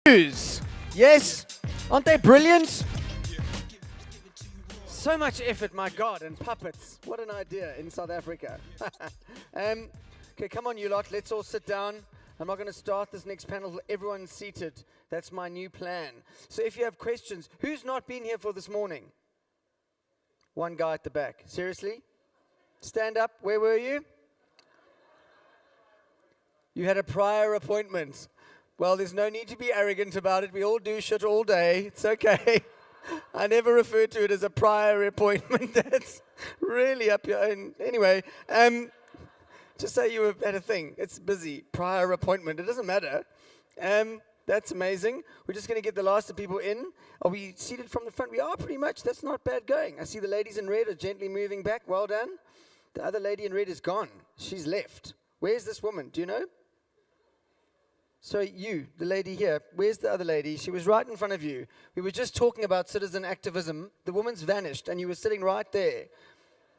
News. Yes? Aren't they brilliant? So much effort, my God, and puppets. What an idea in South Africa. Okay, come on, you lot. Let's all sit down. I'm not going to start this next panel till everyone's seated. That's my new plan. So if you have questions, who's not been here for this morning? One guy at the back. Seriously? Stand up. Where were you? You had a prior appointment. Well, there's no need to be arrogant about it. We all do shit all day. It's okay. I never refer to it as a prior appointment. That's really up your own. Anyway, just say you had a thing. It's busy. Prior appointment. It doesn't matter. That's amazing. We're just going to get the last of people in. Are we seated from the front? We are pretty much. That's not bad going. I see the ladies in red are gently moving back. Well done. The other lady in red is gone. She's left. Where's this woman? Do you know? So you, the lady here, where's the other lady? She was right in front of you. We were just talking about citizen activism. The woman's vanished, and you were sitting right there.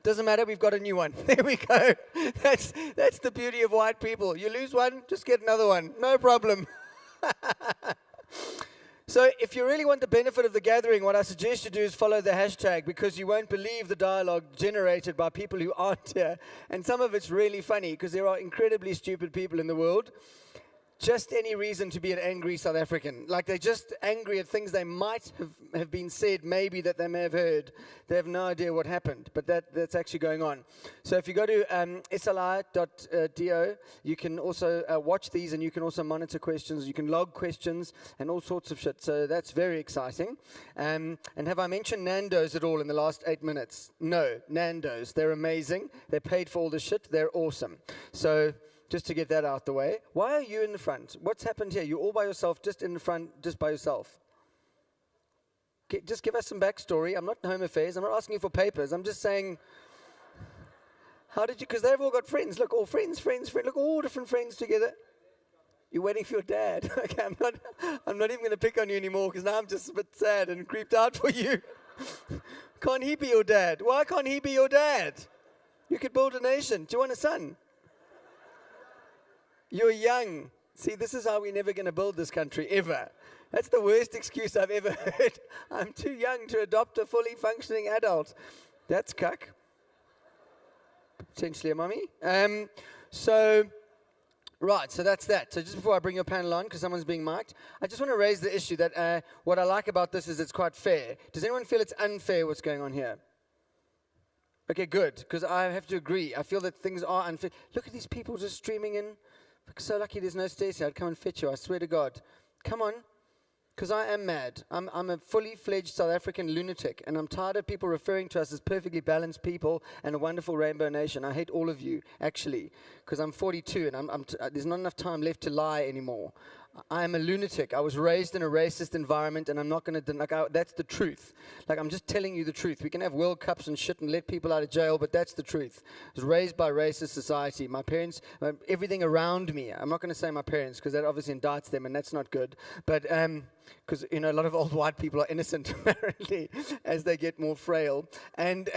Doesn't matter, we've got a new one. There we go. That's the beauty of white people. You lose one, just get another one. No problem. So if you really want the benefit of the gathering, what I suggest you do is follow the hashtag, because you won't believe the dialogue generated by people who aren't here. And some of it's really funny, because there are incredibly stupid people in the world. Just any reason to be an angry South African. Like, they're just angry at things they might have been said, maybe that they may have heard. They have no idea what happened, but that's actually going on. So if you go to sli.do, you can also watch these, and you can also monitor questions. You can log questions and all sorts of shit. So that's very exciting. And have I mentioned Nando's at all in the last 8 minutes? No, Nando's. They're amazing. They're paid for all the shit. They're awesome. So just to get that out the way. Why are you in the front? What's happened here? You're all by yourself, just in the front, just by yourself. Just give us some backstory. I'm not Home Affairs. I'm not asking you for papers. I'm just saying, how did you, because they've all got friends. Look, all friends. Look, all different friends together. You're waiting for your dad. Okay, I'm not even going to pick on you anymore, because now I'm just a bit sad and creeped out for you. Can't he be your dad? Why can't he be your dad? You could build a nation. Do you want a son? You're young. See, this is how we're never going to build this country, ever. That's the worst excuse I've ever heard. I'm too young to adopt a fully functioning adult. That's cuck. Potentially a mummy. Right, so that's that. So just before I bring your panel on, because someone's being mic'd, I just want to raise the issue that what I like about this is it's quite fair. Does anyone feel it's unfair what's going on here? Okay, good, because I have to agree. I feel that things are unfair. Look at these people just streaming in. So lucky there's no Stacey. I'd come and fetch you, I swear to God. Come on, because I am mad. I'm a fully fledged South African lunatic, and I'm tired of people referring to us as perfectly balanced people and a wonderful rainbow nation. I hate all of you, actually, because I'm 42, and there's not enough time left to lie anymore. I am a lunatic. I was raised in a racist environment, and I'm not going to, that's the truth. Like, I'm just telling you the truth. We can have World Cups and shit and let people out of jail, but that's the truth. I was raised by a racist society. My parents, everything around me, I'm not going to say my parents, because that obviously indicts them, and that's not good. But, because, a lot of old white people are innocent, apparently, as they get more frail. And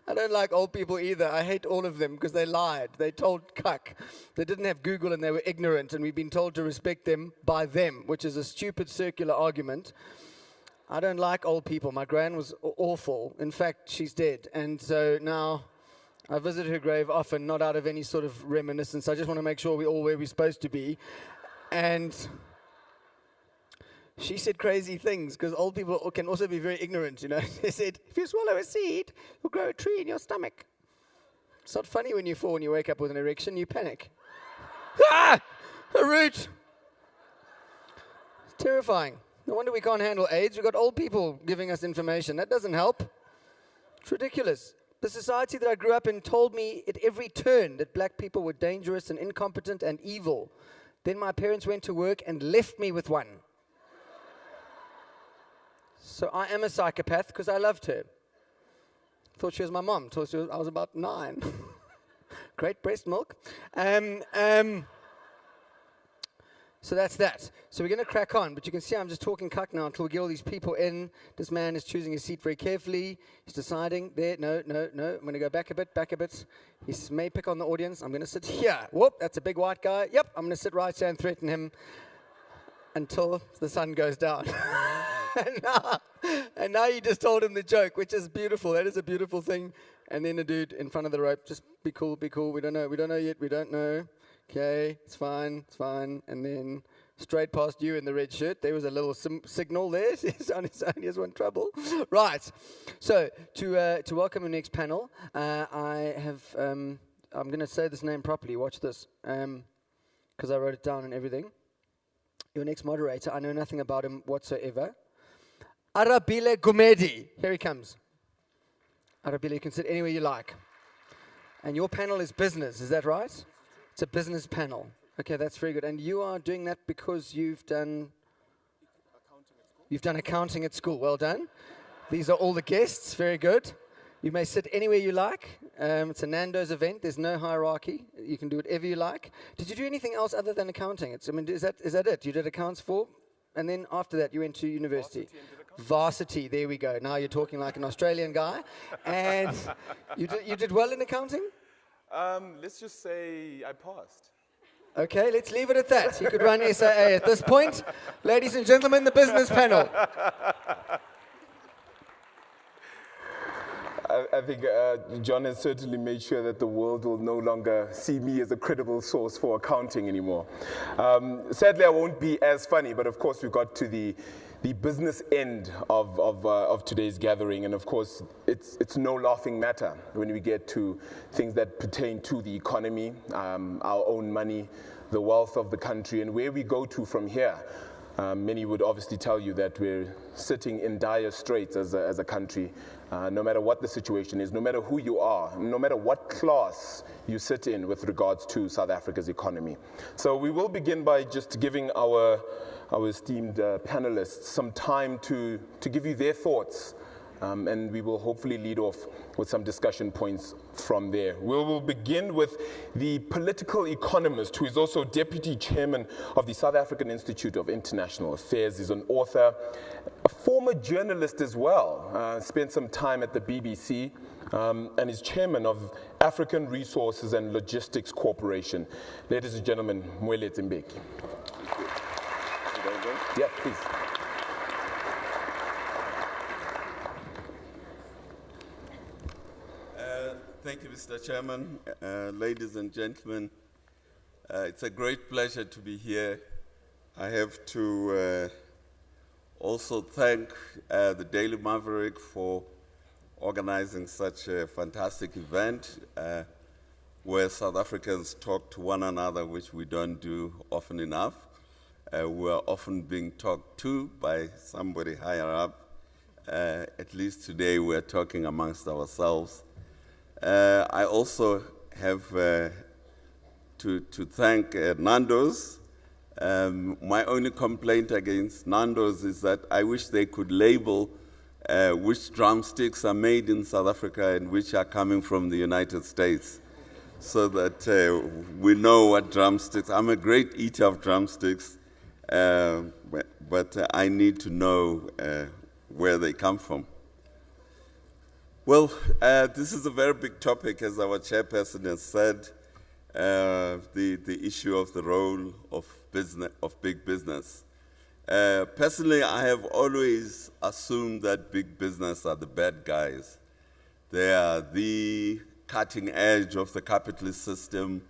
I don't like old people either. I hate all of them because they lied. They told cuck. They didn't have Google and they were ignorant, and we've been told to respect them by them, which is a stupid circular argument. I don't like old people. My gran was awful. In fact, she's dead. And so now I visit her grave often, not out of any sort of reminiscence. I just want to make sure we're all where we're supposed to be. And she said crazy things, because old people can also be very ignorant, They said, if you swallow a seed, you'll grow a tree in your stomach. It's not funny when you're 4 and you wake up with an erection, you panic. Ah! A root! It's terrifying. No wonder we can't handle AIDS. We've got old people giving us information. That doesn't help. It's ridiculous. The society that I grew up in told me at every turn that black people were dangerous and incompetent and evil. Then my parents went to work and left me with one. So I am a psychopath because I loved her. Thought she was my mom. Thought I was about 9. Great breast milk. So that's that. So we're going to crack on, but you can see I'm just talking cuck now until we get all these people in. This man is choosing his seat very carefully. He's deciding there, no. I'm going to go back a bit. He may pick on the audience. I'm going to sit here. Whoop, that's a big white guy. Yep, I'm going to sit right here and threaten him until the sun goes down. and now you just told him the joke, which is beautiful. That is a beautiful thing. And then a dude in front of the rope, just be cool. We don't know yet. Okay, it's fine. And then straight past you in the red shirt, there was a little signal there. He's on his own, he has one trouble. Right. So to welcome the next panel, I have I'm going to say this name properly. Watch this, because I wrote it down and everything. Your next moderator, I know nothing about him whatsoever. Arabile Gumedi. Here he comes. Arabile, you can sit anywhere you like. And your panel is business, is that right? It's a business panel. Okay, that's very good. And you are doing that because you've done accounting at school. Well done. These are all the guests. Very good. You may sit anywhere you like. It's a Nando's event. There's no hierarchy. You can do whatever you like. Did you do anything else other than accounting? Is that it? You did accounts for, and then after that you went to university. Varsity. There we go. Now you're talking like an Australian guy. And you did well in accounting? Let's just say I passed. Okay, let's leave it at that. You could run SAA at this point. Ladies and gentlemen, the business panel. I think John has certainly made sure that the world will no longer see me as a credible source for accounting anymore. Sadly, I won't be as funny, but of course we got to the business end of today's gathering, and of course it's no laughing matter when we get to things that pertain to the economy, our own money, the wealth of the country, and where we go to from here. Many would obviously tell you that we're sitting in dire straits as a country, no matter what the situation is, no matter who you are, no matter what class you sit in with regards to South Africa's economy. So we will begin by just giving our esteemed panelists some time to give you their thoughts, and we will hopefully lead off with some discussion points from there. We will begin with the political economist, who is also deputy chairman of the South African Institute of International Affairs. He's an author, a former journalist as well, spent some time at the BBC, and is chairman of African Resources and Logistics Corporation. Ladies and gentlemen, Moeletsi Mbeki. Yeah, please. Thank you, Mr. Chairman. Ladies and gentlemen, it's a great pleasure to be here. I have to also thank the Daily Maverick for organizing such a fantastic event where South Africans talk to one another, which we don't do often enough. We're often being talked to by somebody higher up. At least today we're talking amongst ourselves. I also have to thank Nando's. My only complaint against Nando's is that I wish they could label which drumsticks are made in South Africa and which are coming from the United States, so that we know what drumsticks. I'm a great eater of drumsticks, but I need to know where they come from. Well, this is a very big topic, as our chairperson has said, the issue of the role of big business. Personally, I have always assumed that big business are the bad guys. They are the cutting edge of the capitalist system,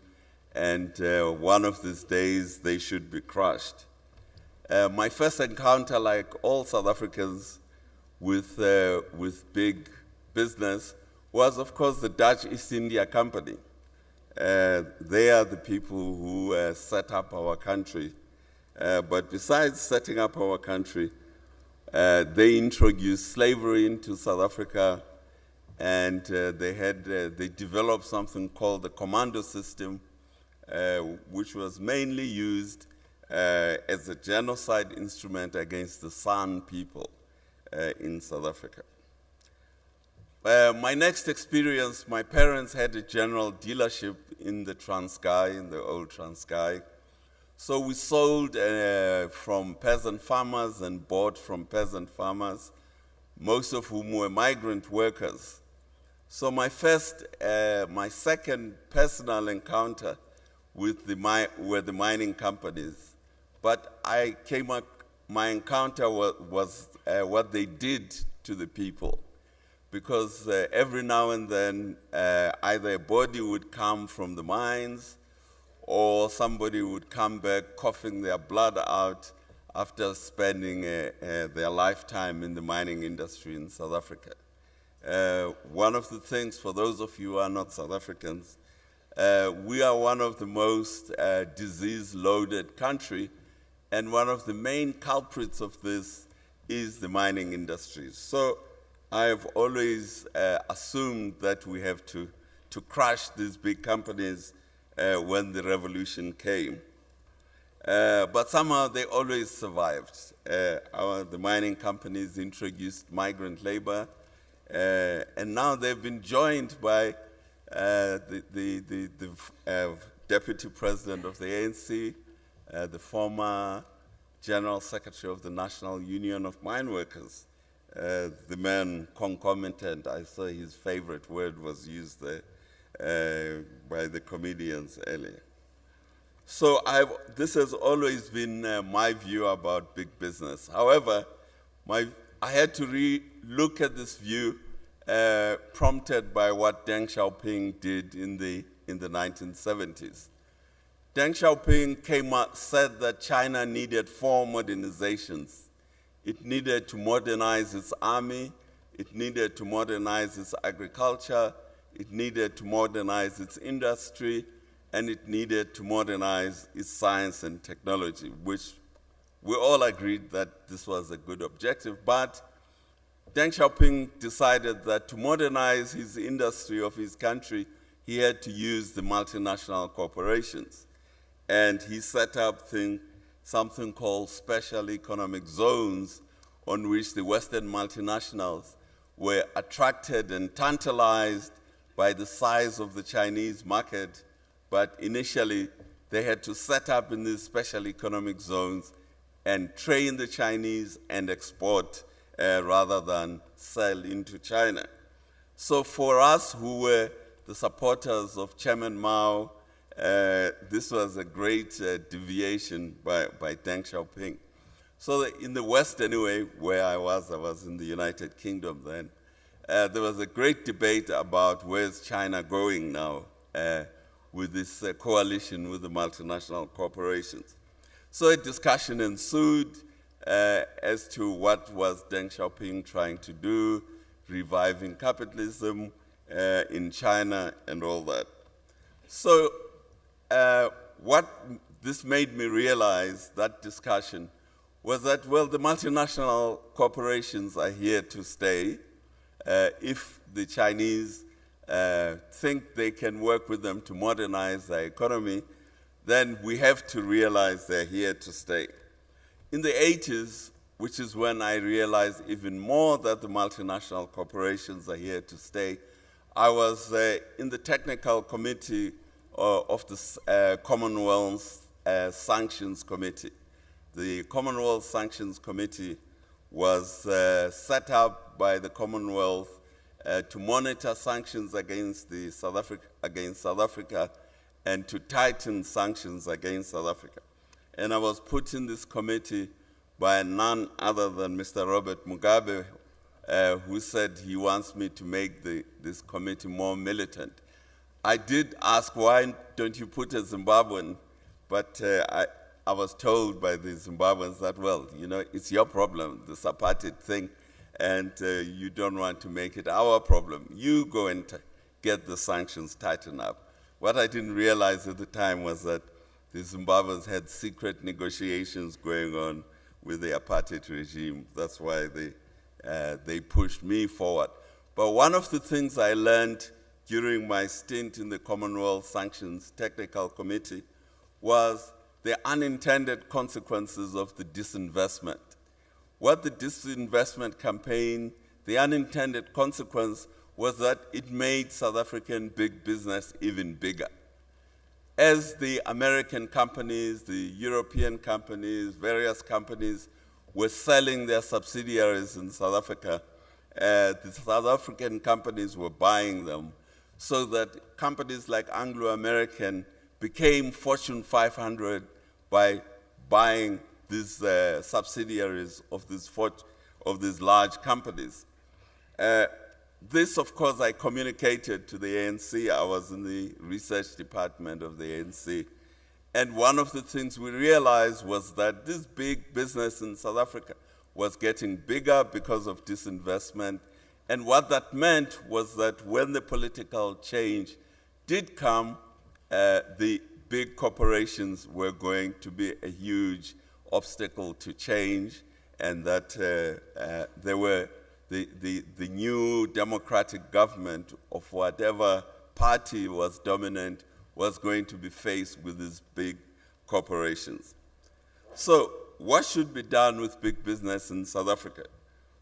and one of these days they should be crushed. My first encounter, like all South Africans, with big business was, of course, the Dutch East India Company. They are the people who set up our country. But besides setting up our country, they introduced slavery into South Africa, and they developed something called the commando system, which was mainly used as a genocide instrument against the San people in South Africa. My next experience, my parents had a general dealership in the Transkei, in the old Transkei. So we sold from peasant farmers and bought from peasant farmers, most of whom were migrant workers. So my second personal encounter with were the mining companies. But my encounter was what they did to the people. Because every now and then, either a body would come from the mines, or somebody would come back coughing their blood out after spending their lifetime in the mining industry in South Africa. One of the things, for those of you who are not South Africans, we are one of the most disease-loaded country, and one of the main culprits of this is the mining industry. So I have always assumed that we have to crush these big companies when the revolution came. But somehow they always survived. The mining companies introduced migrant labor, and now they've been joined by the deputy president of the ANC, the former general secretary of the National Union of Mine Workers, the man concomitant. I saw his favorite word was used there by the comedians earlier. So this has always been my view about big business. However, I had to look at this view prompted by what Deng Xiaoping did in the 1970s. Deng Xiaoping said that China needed 4 modernizations. It needed to modernize its army, it needed to modernize its agriculture, it needed to modernize its industry, and it needed to modernize its science and technology, which we all agreed that this was a good objective. But Deng Xiaoping decided that to modernize his industry of his country, he had to use the multinational corporations. And he set up something called special economic zones, on which the Western multinationals were attracted and tantalized by the size of the Chinese market. But initially, they had to set up in these special economic zones and train the Chinese and export rather than sell into China. So for us who were the supporters of Chairman Mao, this was a great deviation by Deng Xiaoping. So in the West anyway, where I was in the United Kingdom then, there was a great debate about where's China going now with this coalition with the multinational corporations. So a discussion ensued as to what was Deng Xiaoping trying to do, reviving capitalism in China and all that. So what this made me realize, that discussion, was that, well, the multinational corporations are here to stay. If the Chinese think they can work with them to modernize their economy, then we have to realize they're here to stay. In the 80s, which is when I realized even more that the multinational corporations are here to stay, I was in the technical committee of the Commonwealth Sanctions Committee. The Commonwealth Sanctions Committee was set up by the Commonwealth to monitor sanctions against South Africa and to tighten sanctions against South Africa. And I was put in this committee by none other than Mr. Robert Mugabe, who said he wants me to make this committee more militant. I did ask, why don't you put a Zimbabwean? But I was told by the Zimbabweans that, well, you know, it's your problem, this apartheid thing, and you don't want to make it our problem. You go and get the sanctions tightened up. What I didn't realize at the time was that the Zimbabweans had secret negotiations going on with the apartheid regime. That's why they pushed me forward. But one of the things I learned during my stint in the Commonwealth Sanctions Technical Committee was the unintended consequences of the disinvestment. What the disinvestment campaign, the unintended consequence was that it made South African big business even bigger. as the American companies, the European companies, various companies were selling their subsidiaries in South Africa, the South African companies were buying them, so that companies like Anglo-American became Fortune 500 by buying these subsidiaries of these large companies. This, of course, I communicated to the ANC. I was in the research department of the ANC. And one of the things we realized was that this big business in South Africa was getting bigger because of disinvestment. And what that meant was that when the political change did come, the big corporations were going to be a huge obstacle to change, and that there were the new democratic government of whatever party was dominant was going to be faced with these big corporations. So what should be done with big business in South Africa?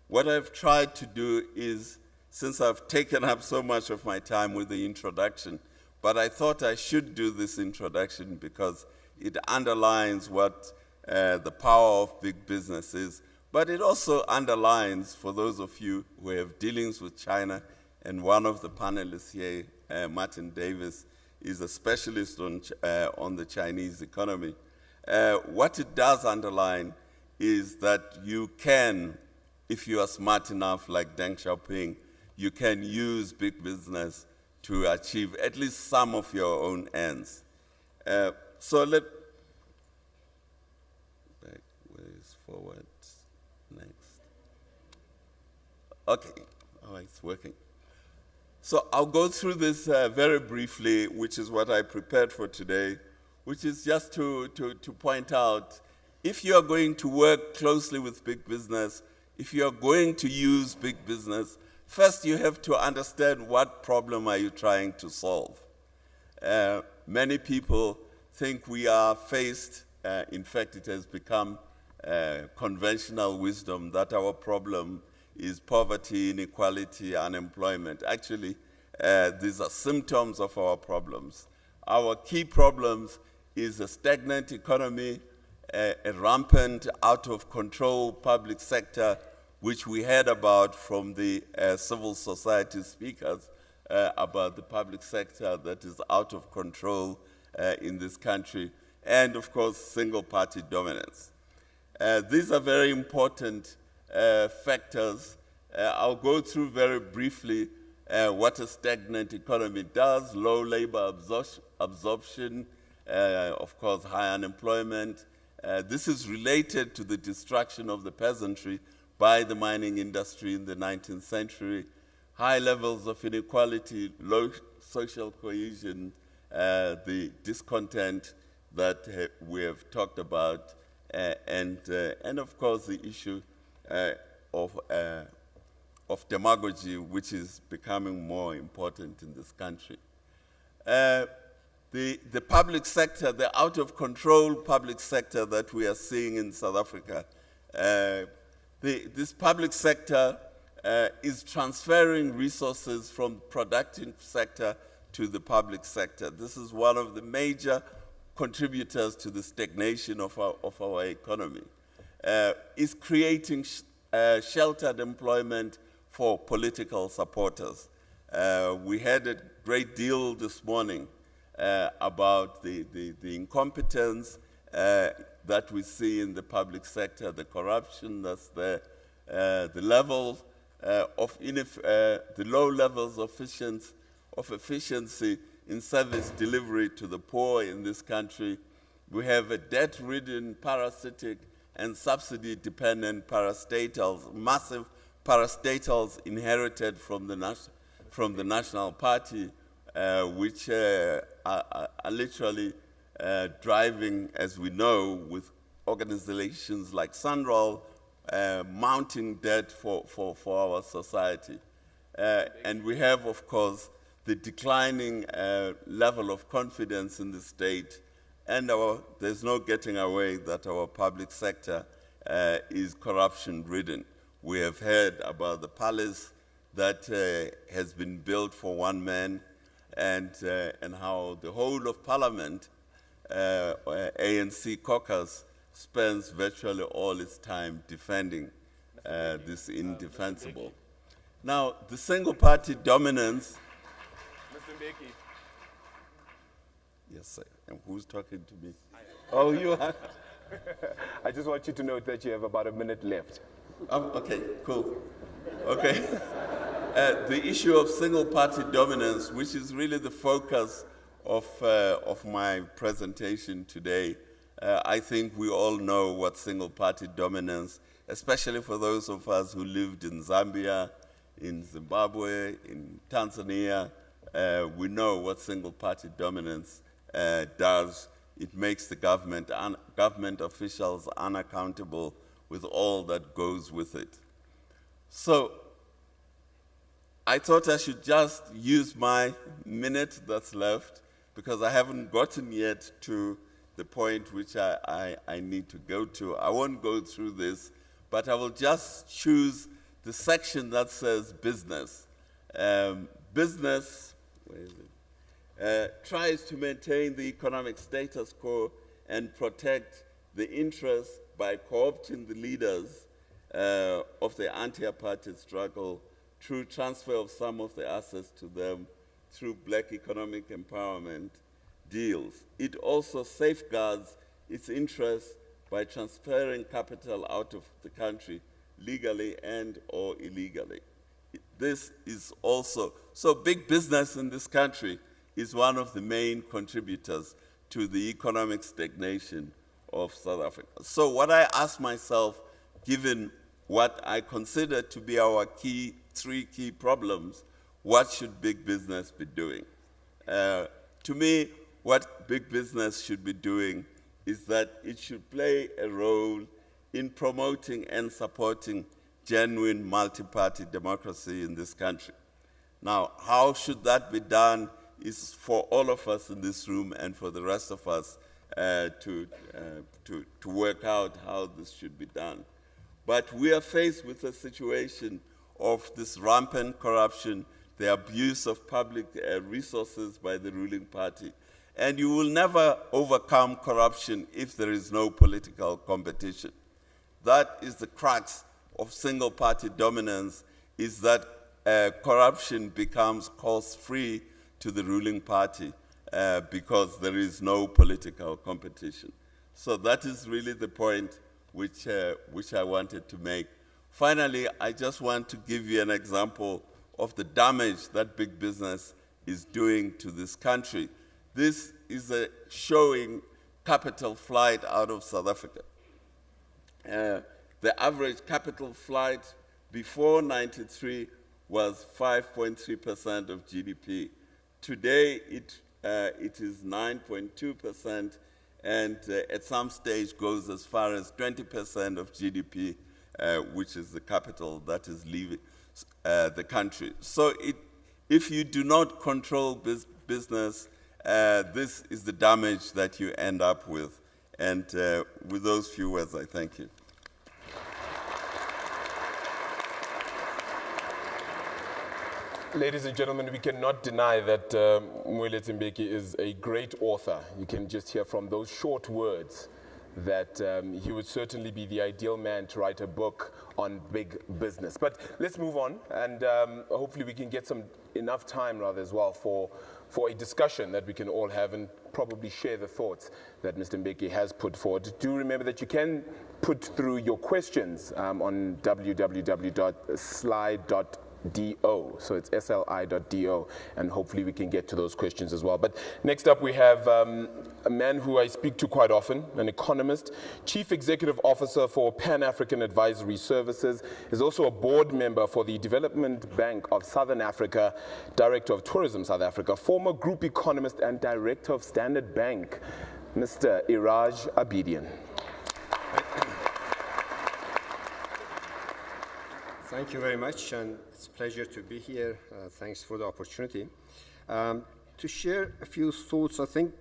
What I've tried to do is, since I've taken up so much of my time with the introduction, but I thought I should do this introduction because it underlines what the power of big business is. But it also underlines, for those of you who have dealings with China, and one of the panelists here, Martyn Davies, is a specialist on the Chinese economy. What it does underline is that you can, if you are smart enough, like Deng Xiaoping, you can use big business to achieve at least some of your own ends. So where is forward? Next. Okay, oh, it's working. So I'll go through this very briefly, which is what I prepared for today, which is just to point out, if you are going to work closely with big business, if you are going to use big business, first you have to understand what problem are you trying to solve. Many people think we are faced, in fact it has become conventional wisdom that our problem is poverty, inequality, unemployment. Actually, these are symptoms of our problems. Our key problems is a stagnant economy, a rampant, out of control public sector, which we heard about from the civil society speakers about the public sector that is out of control in this country, and of course, single party dominance. These are very important factors. I'll go through very briefly what a stagnant economy does: low labor absorption, of course, high unemployment. This is related to the destruction of the peasantry by the mining industry in the 19th century. High levels of inequality, low social cohesion, the discontent that we have talked about, and of course the issue of demagogy, which is becoming more important in this country. The public sector, the out-of-control public sector that we are seeing in South Africa, this public sector is transferring resources from productive sector to the public sector. This is one of the major contributors to the stagnation of our economy. Is creating sheltered employment for political supporters. We had a great deal this morning about the incompetence that we see in the public sector, the corruption that's there, the low levels of efficiency in service delivery to the poor in this country. We have a debt-ridden, parasitic, and subsidy-dependent parastatals, massive parastatals inherited from the National Party, which are literally driving, as we know, with organizations like Sunroll, mounting debt for our society. And we have, of course, the declining level of confidence in the state, and there's no getting away that our public sector is corruption-ridden. We have heard about the palace that has been built for one man. and how the whole of Parliament, ANC caucus, spends virtually all its time defending this indefensible. Now, the single-party dominance... Mr. Mbeki. Yes, sir. And who's talking to me? Oh, you are? I just want you to note that you have about a minute left. Okay, cool. Okay. The issue of single-party dominance, which is really the focus of my presentation today, I think we all know what single-party dominance, especially for those of us who lived in Zambia, in Zimbabwe, in Tanzania, we know what single-party dominance does. It makes the government officials unaccountable with all that goes with it. So I thought I should just use my minute that's left, because I haven't gotten yet to the point which I need to go to. I won't go through this, but I will just choose the section that says business. Business, where is it? Tries to maintain the economic status quo and protect the interests by co-opting the leaders of the anti-apartheid struggle through transfer of some of the assets to them through black economic empowerment deals. It also safeguards its interests by transferring capital out of the country legally and or illegally. This is also, so big business in this country is one of the main contributors to the economic stagnation of South Africa. So what I ask myself, given what I consider to be our three key problems, what should big business be doing? To me, what big business should be doing is that it should play a role in promoting and supporting genuine multi-party democracy in this country. Now, how should that be done is for all of us in this room and for the rest of us to work out how this should be done. But we are faced with a situation of this rampant corruption, the abuse of public resources by the ruling party. And you will never overcome corruption if there is no political competition. That is the crux of single-party dominance, is that corruption becomes cost-free to the ruling party because there is no political competition. So that is really the point which I wanted to make. Finally, I just want to give you an example of the damage that big business is doing to this country. This is showing capital flight out of South Africa. The average capital flight before '93 was 5.3% of GDP. Today, it is 9.2%, and at some stage goes as far as 20% of GDP, which is the capital that is leaving the country. So if you do not control business, this is the damage that you end up with. And with those few words, I thank you. Ladies and gentlemen, we cannot deny that Moeletsi Mbeki is a great author. You can just hear from those short words that he would certainly be the ideal man to write a book on big business. But let's move on, and hopefully we can get enough time rather as well for a discussion that we can all have and probably share the thoughts that Mr. Mbeki has put forward. Do remember that you can put through your questions on www.slide.do. So it's sli.do, and hopefully we can get to those questions as well. But next up we have a man who I speak to quite often, an economist, Chief Executive Officer for Pan-African Advisory Services, is also a board member for the Development Bank of Southern Africa, Director of Tourism South Africa, former group economist and Director of Standard Bank, Mr. Iraj Abidian. Thank you very much, and it's a pleasure to be here. Thanks for the opportunity. To share a few thoughts, I think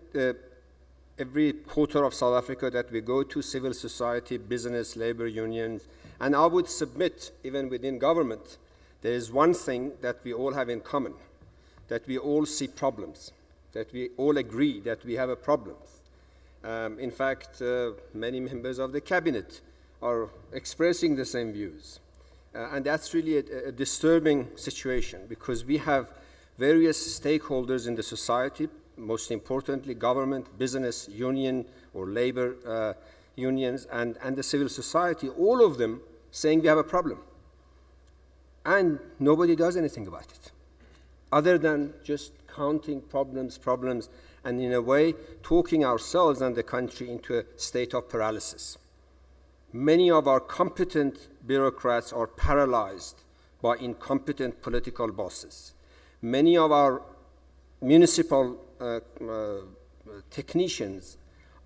every quarter of South Africa that we go to, civil society, business, labor unions, and I would submit, even within government, there is one thing that we all have in common. that we all see problems, that we all agree that we have a problem. In fact, many members of the cabinet are expressing the same views. And that's really a disturbing situation, because we have various stakeholders in the society, most importantly government, business, union or labor unions, and the civil society, all of them saying we have a problem. And nobody does anything about it, other than just counting problems, and in a way talking ourselves and the country into a state of paralysis. Many of our competent bureaucrats are paralyzed by incompetent political bosses. Many of our municipal technicians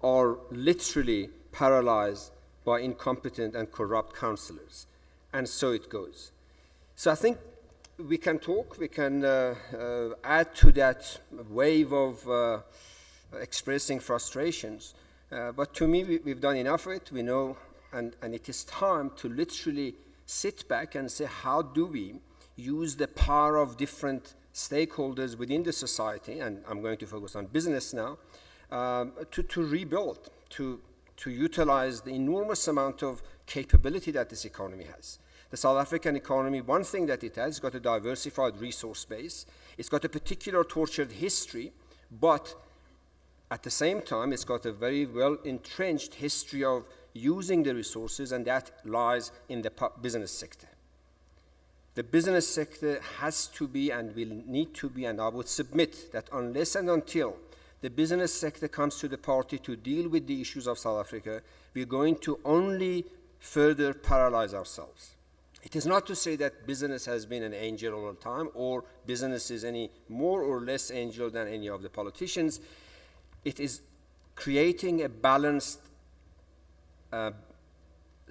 are literally paralyzed by incompetent and corrupt councillors. And so it goes. So I think we can talk, we can add to that wave of expressing frustrations. But to me, we've done enough of it. We know, and it is time to literally sit back and say, how do we use the power of different stakeholders within the society, and I'm going to focus on business now, to rebuild, to utilize the enormous amount of capability that this economy has. The South African economy, one thing that it has, it's got a diversified resource base. It's got a particular tortured history, but at the same time, it's got a very well-entrenched history of using the resources, and that lies in the business sector. The business sector has to be and will need to be, and I would submit that unless and until the business sector comes to the party to deal with the issues of South Africa, we're going to only further paralyze ourselves. It is not to say that business has been an angel all the time, or business is any more or less angel than any of the politicians. It is creating a balanced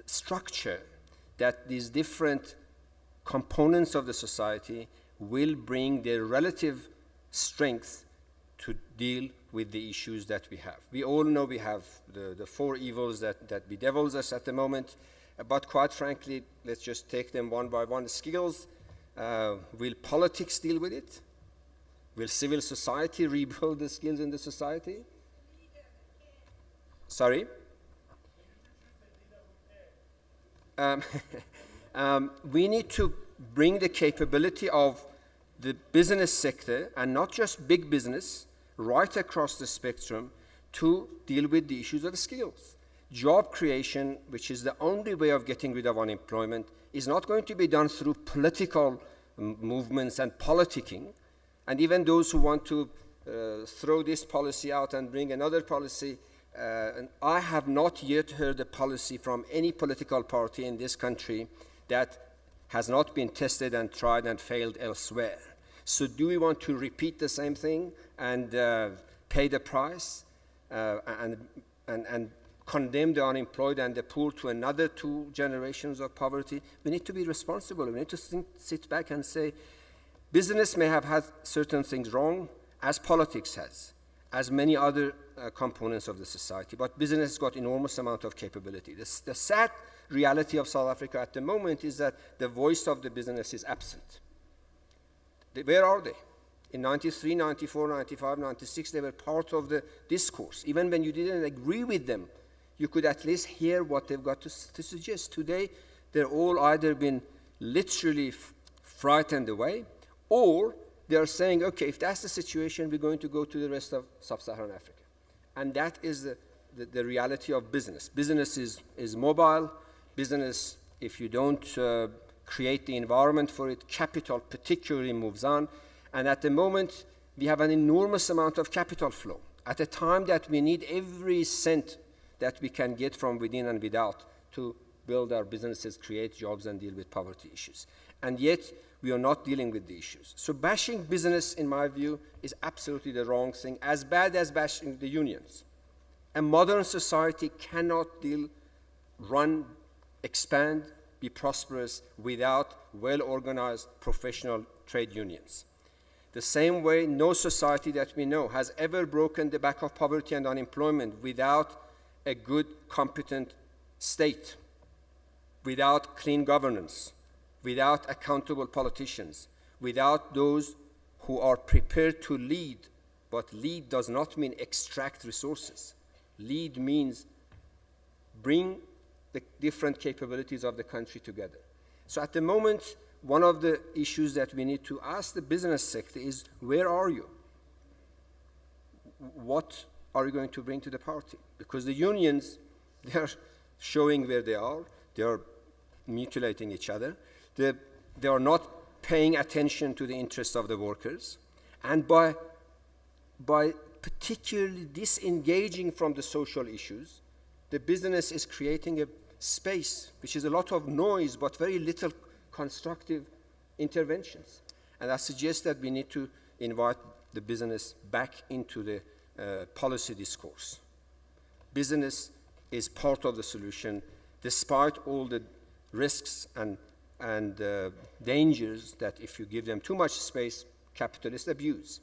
structure that these different components of the society will bring their relative strength to deal with the issues that we have. We all know we have the four evils that bedevils us at the moment, but quite frankly, let's just take them one by one. Skills, will politics deal with it? Will civil society rebuild the skills in the society? Sorry? We need to bring the capability of the business sector, and not just big business, right across the spectrum, to deal with the issues of skills. Job creation, which is the only way of getting rid of unemployment, is not going to be done through political movements and politicking. And even those who want to throw this policy out and bring another policy, and I have not yet heard a policy from any political party in this country that has not been tested and tried and failed elsewhere. So do we want to repeat the same thing and pay the price and condemn the unemployed and the poor to another 2 generations of poverty? We need to be responsible. We need to sit back and say, business may have had certain things wrong, as politics has, as many other components of the society, but business has got enormous amount of capability. The sad reality of South Africa at the moment is that the voice of the business is absent. Where are they? In 93, 94, 95, 96, they were part of the discourse. Even when you didn't agree with them, you could at least hear what they've got to suggest. Today, they're all either been literally frightened away, or they're saying, okay, if that's the situation, we're going to go to the rest of sub-Saharan Africa. And that is the reality of business. Business is mobile. Business, if you don't create the environment for it, capital particularly moves on. And at the moment, we have an enormous amount of capital flow at a time that we need every cent that we can get from within and without to build our businesses, create jobs, and deal with poverty issues. And yet, we are not dealing with the issues. So bashing business, in my view, is absolutely the wrong thing, as bad as bashing the unions. A modern society cannot run, expand, be prosperous without well-organized professional trade unions. The same way, no society that we know has ever broken the back of poverty and unemployment without a good, competent state, without clean governance, without accountable politicians, without those who are prepared to lead, but lead does not mean extract resources. Lead means bring the different capabilities of the country together. So at the moment, one of the issues that we need to ask the business sector is, where are you? What are you going to bring to the party? Because the unions, they are showing where they are mutilating each other, they are not paying attention to the interests of the workers, and by particularly disengaging from the social issues, the business is creating a space which is a lot of noise but very little constructive interventions. And I suggest that we need to invite the business back into the policy discourse. Business is part of the solution, despite all the risks and dangers that if you give them too much space, capitalists abuse.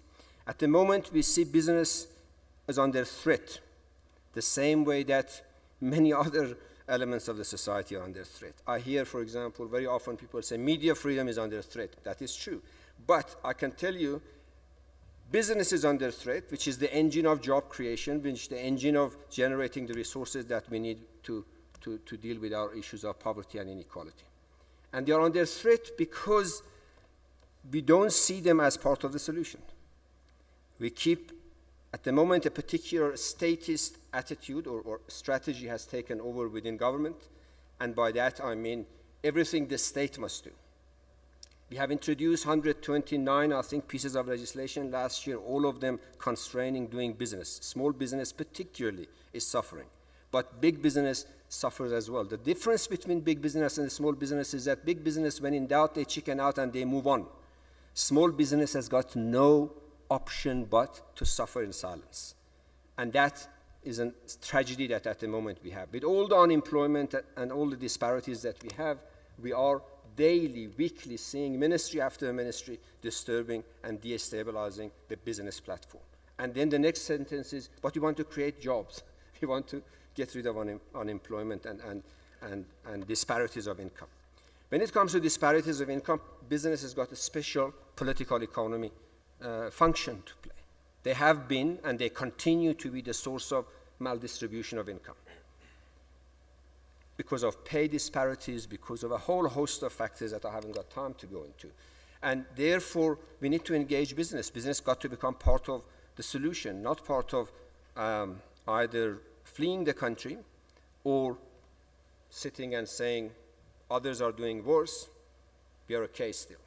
At the moment, we see business as under threat, the same way that many other elements of the society are under threat. I hear, for example, very often people say media freedom is under threat. That is true. But I can tell you, business is under threat, which is the engine of job creation, which is the engine of generating the resources that we need to deal with our issues of poverty and inequality. And they are under threat because we don't see them as part of the solution. We keep, at the moment, a particular statist attitude or strategy has taken over within government, and by that I mean everything the state must do. We have introduced 129, I think, pieces of legislation last year, all of them constraining doing business. Small business particularly is suffering, but big business suffers as well. The difference between big business and small business is that big business, when in doubt, they chicken out and they move on. Small business has got no option but to suffer in silence. And that is a tragedy that at the moment we have. With all the unemployment and all the disparities that we have, we are daily, weekly seeing ministry after ministry disturbing and destabilizing the business platform. And then the next sentence is, but we want to create jobs. We want to get rid of unemployment and disparities of income. When it comes to disparities of income, business has got a special political economy function to play. They have been and they continue to be the source of maldistribution of income because of pay disparities, because of a whole host of factors that I haven't got time to go into. And therefore, we need to engage business. Business got to become part of the solution, not part of either fleeing the country or sitting and saying others are doing worse, we are okay still,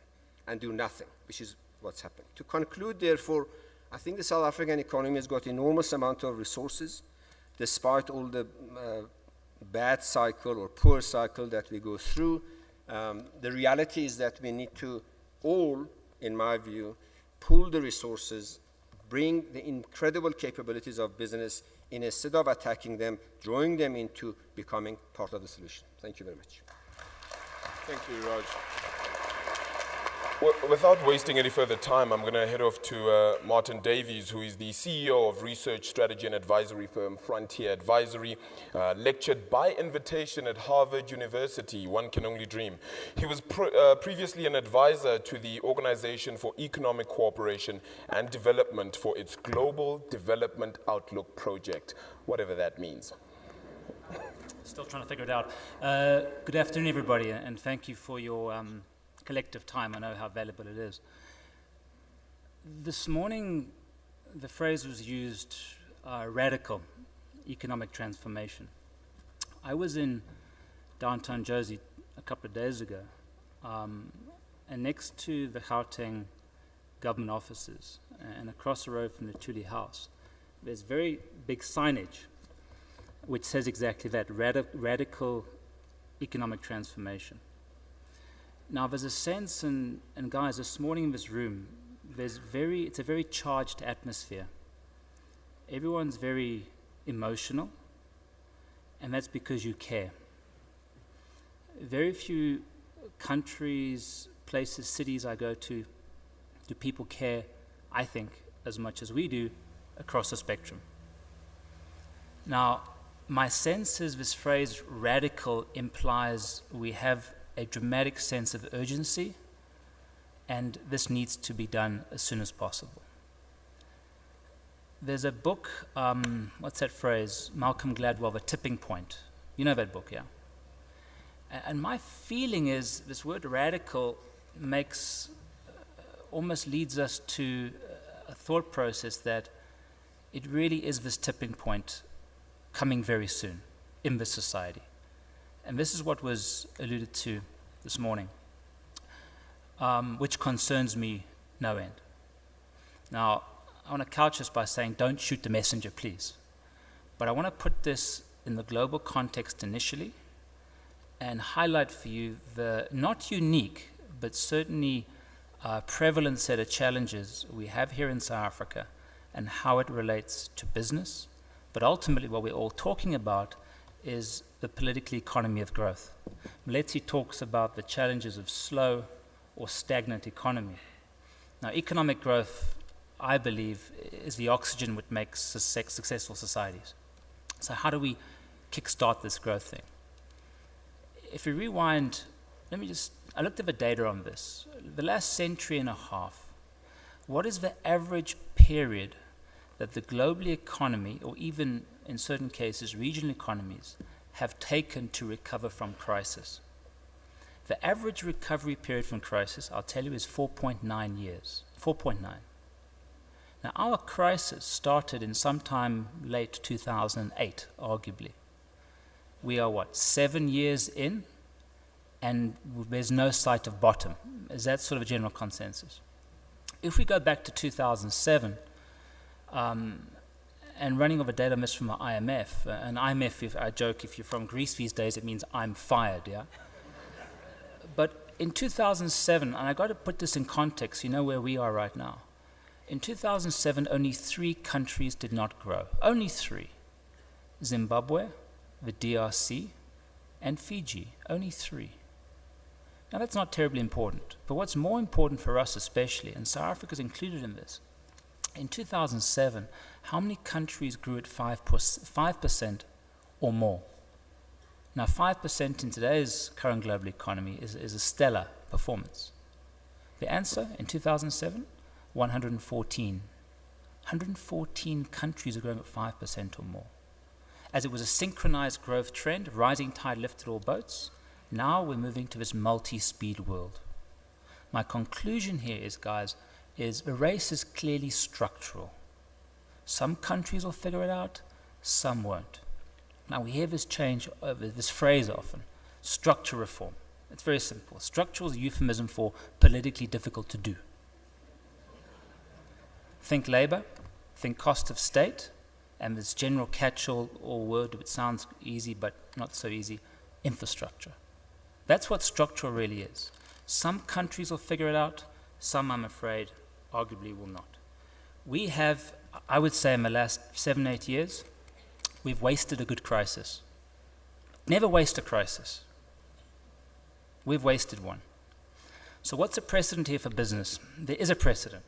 and do nothing, which is what's happening. To conclude, therefore, I think the South African economy has got enormous amount of resources, despite all the bad cycle or poor cycle that we go through. The reality is that we need to all, in my view, pool the resources, bring the incredible capabilities of business in, instead of attacking them, drawing them into becoming part of the solution. Thank you very much. Thank you, Iraj. Well, without wasting any further time, I'm going to head off to Martyn Davies, who is the CEO of research strategy and advisory firm Frontier Advisory, lectured by invitation at Harvard University. One can only dream. He was previously an advisor to the Organization for Economic Cooperation and Development for its Global Development Outlook project, whatever that means. Still trying to figure it out. Good afternoon, everybody, and thank you for your collective time. I know how valuable it is. This morning, the phrase was used, radical economic transformation. I was in downtown Jozi a couple of days ago, and next to the Gauteng government offices and across the road from the Tuli House, there's very big signage which says exactly that, radical economic transformation. Now, there's a sense, and guys, this morning in this room, it's a very charged atmosphere. Everyone's very emotional, and that's because you care. Very few countries, places, cities I go to, do people care, I think, as much as we do across the spectrum. Now, my sense is this phrase radical implies we have a dramatic sense of urgency and this needs to be done as soon as possible. There's a book, what's that phrase? Malcolm Gladwell, The Tipping Point. You know that book, yeah? And my feeling is this word radical makes, almost leads us to a thought process that it really is this tipping point coming very soon in this society. And this is what was alluded to this morning, which concerns me no end. Now, I want to couch this by saying, don't shoot the messenger, please. But I want to put this in the global context initially and highlight for you the not unique, but certainly prevalent set of challenges we have here in South Africa and how it relates to business. But ultimately, what we're all talking about is the political economy of growth. Moeletsi talks about the challenges of slow or stagnant economy. Now, economic growth, I believe, is the oxygen which makes successful societies. So how do we kickstart this growth thing? If we rewind, I looked at the data on this. The last century and a half, what is the average period that the global economy, or even in certain cases regional economies, have taken to recover from crisis? The average recovery period from crisis, I'll tell you, is 4.9 years. 4.9. Now, our crisis started in sometime late 2008, arguably. We are, 7 years in, and there's no sight of bottom. Is that sort of a general consensus? If we go back to 2007, and running off a data miss from the IMF, and IMF, I joke, if you're from Greece these days, it means I'm fired, yeah? But in 2007, and I got to put this in context, you know where we are right now. In 2007, only 3 countries did not grow. Only 3. Zimbabwe, the DRC, and Fiji. Only 3. Now, that's not terribly important. But what's more important for us especially, and South Africa is included in this, in 2007, how many countries grew at 5% or more? Now, 5% in today's current global economy is a stellar performance. The answer, in 2007, 114. 114 countries are growing at 5% or more. As it was a synchronized growth trend, rising tide lifted all boats, now we're moving to this multi-speed world. My conclusion here is, guys, the race is clearly structural. Some countries will figure it out, some won't. Now, we hear this phrase often, structure reform. It's very simple. Structural is a euphemism for politically difficult to do. Think labor, think cost of state, and this general catch-all word which sounds easy but not so easy, infrastructure. That's what structural really is. Some countries will figure it out, some, I'm afraid, arguably will not. We have, I would say in the last 7, 8 years, we've wasted a good crisis. Never waste a crisis. We've wasted one. So what's a precedent here for business? There is a precedent.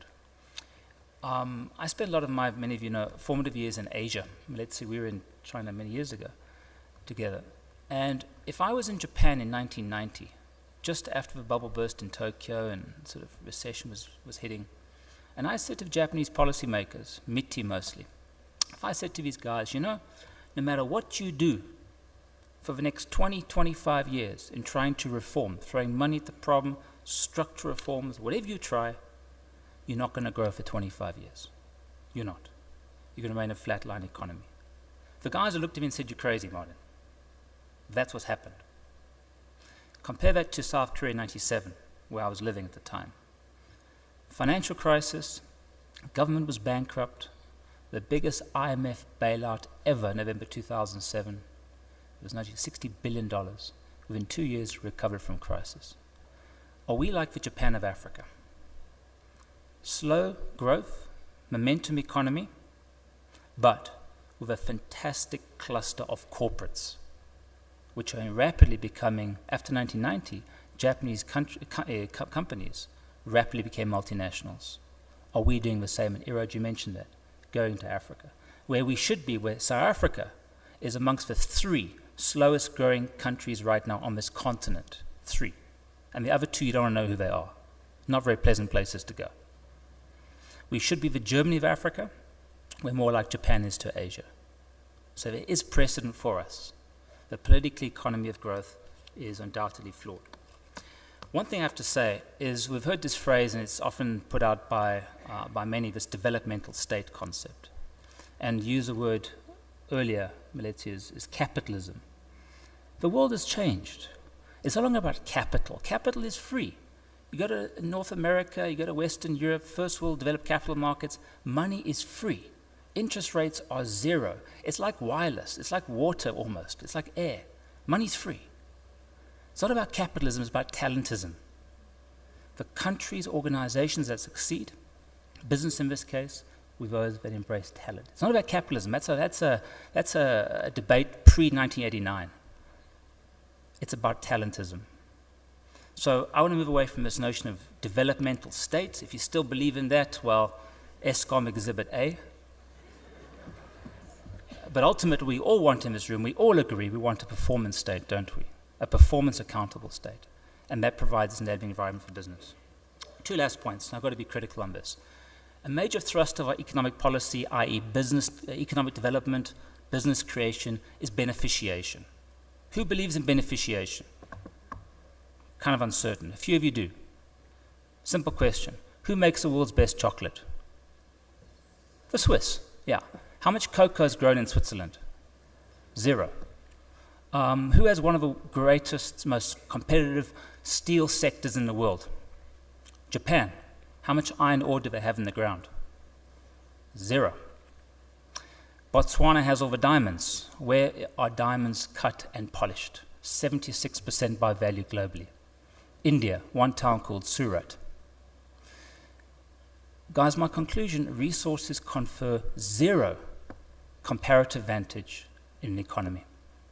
I spent a lot of many of you know, formative years in Asia. Let's see, we were in China many years ago together. And if I was in Japan in 1990, just after the bubble burst in Tokyo and sort of recession was hitting, and I said to Japanese policymakers, MITI mostly, if I said to these guys, you know, no matter what you do for the next 20, 25 years in trying to reform, throwing money at the problem, structural reforms, whatever you try, you're not going to grow for 25 years. You're not. You're going to remain a flatline economy. The guys who looked at me and said, you're crazy, Martyn. That's what's happened. Compare that to South Korea in 97, where I was living at the time. Financial crisis, government was bankrupt, the biggest IMF bailout ever, November 2007. It was $60 billion. Within 2 years, recovered from crisis. Are we like the Japan of Africa? Slow growth, momentum economy, but with a fantastic cluster of corporates, which are rapidly becoming, after 1990, Japanese companies rapidly became multinationals. Are we doing the same? And Iraj, you mentioned that, going to Africa, where we should be, where South Africa is amongst the 3 slowest growing countries right now on this continent. 3. And the other 2, you don't want to know who they are. Not very pleasant places to go. We should be the Germany of Africa. We're more like Japan is to Asia. So there is precedent for us. The political economy of growth is undoubtedly flawed. One thing I have to say is we've heard this phrase, and it's often put out by many, this developmental state concept. And use a word earlier, Moeletsi, is capitalism. The world has changed. It's no longer about capital. Capital is free. You go to North America, you go to Western Europe, first world developed capital markets, money is free. Interest rates are zero. It's like wireless. It's like water almost. It's like air. Money's free. It's not about capitalism, it's about talentism. The countries, organizations that succeed, business in this case, we've always been embraced talent. It's not about capitalism. That's a debate pre-1989. It's about talentism. So I want to move away from this notion of developmental states. If you still believe in that, well, ESCOM Exhibit A. But ultimately, we all want in this room, we all agree, we want a performance state, don't we? A performance accountable state. And that provides an enabling environment for business. Two last points, and I've got to be critical on this. A major thrust of our economic policy, i.e. business, economic development, business creation, is beneficiation. Who believes in beneficiation? Kind of uncertain. A few of you do. Simple question. Who makes the world's best chocolate? The Swiss, yeah. How much cocoa is grown in Switzerland? Zero. Who has one of the greatest, most competitive steel sectors in the world? Japan. How much iron ore do they have in the ground? Zero. Botswana has all the diamonds. Where are diamonds cut and polished? 76% by value globally. India, one town called Surat. Guys, my conclusion, resources confer zero comparative advantage in an economy.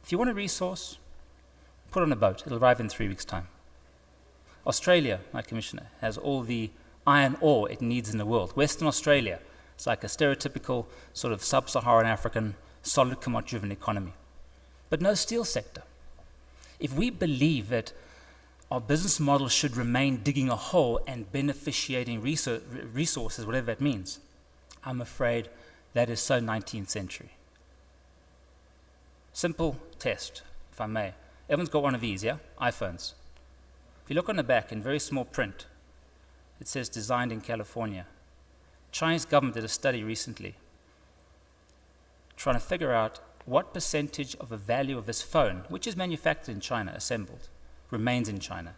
If you want a resource, put on a boat. It'll arrive in 3 weeks' time. Australia, my commissioner, has all the iron ore it needs in the world. Western Australia, it's like a stereotypical sort of sub-Saharan African solid commodity-driven economy. But no steel sector. If we believe that our business model should remain digging a hole and beneficiating resources, whatever that means, I'm afraid that is so 19th century. Simple test, if I may. Everyone's got one of these, yeah? iPhones. If you look on the back in very small print, it says designed in California. Chinese government did a study recently trying to figure out what percentage of the value of this phone, which is manufactured in China, assembled, remains in China.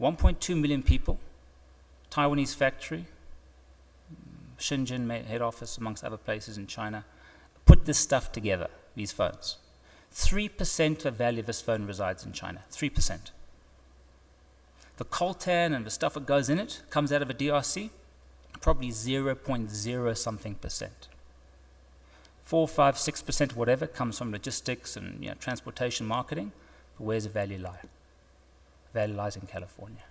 1.2 million people, Taiwanese factory, Shenzhen head office, amongst other places in China, put this stuff together, these phones. 3% of the value of this phone resides in China, 3%. The coltan and the stuff that goes in it comes out of a DRC, probably 0.0 something percent. 4, 5, 6%, whatever, comes from logistics and transportation marketing. But where's the value lie? Value lies in California.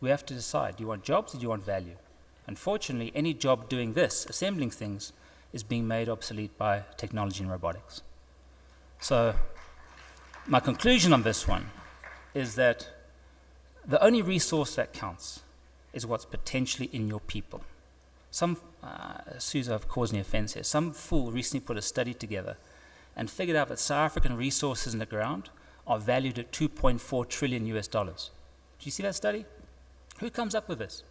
We have to decide, do you want jobs or do you want value? Unfortunately, any job doing this, assembling things, is being made obsolete by technology and robotics. So my conclusion on this one is that the only resource that counts is what's potentially in your people. Susa have caused me offense here. Some fool recently put a study together and figured out that South African resources in the ground are valued at $2.4 trillion US. Do you see that study? Who comes up with this?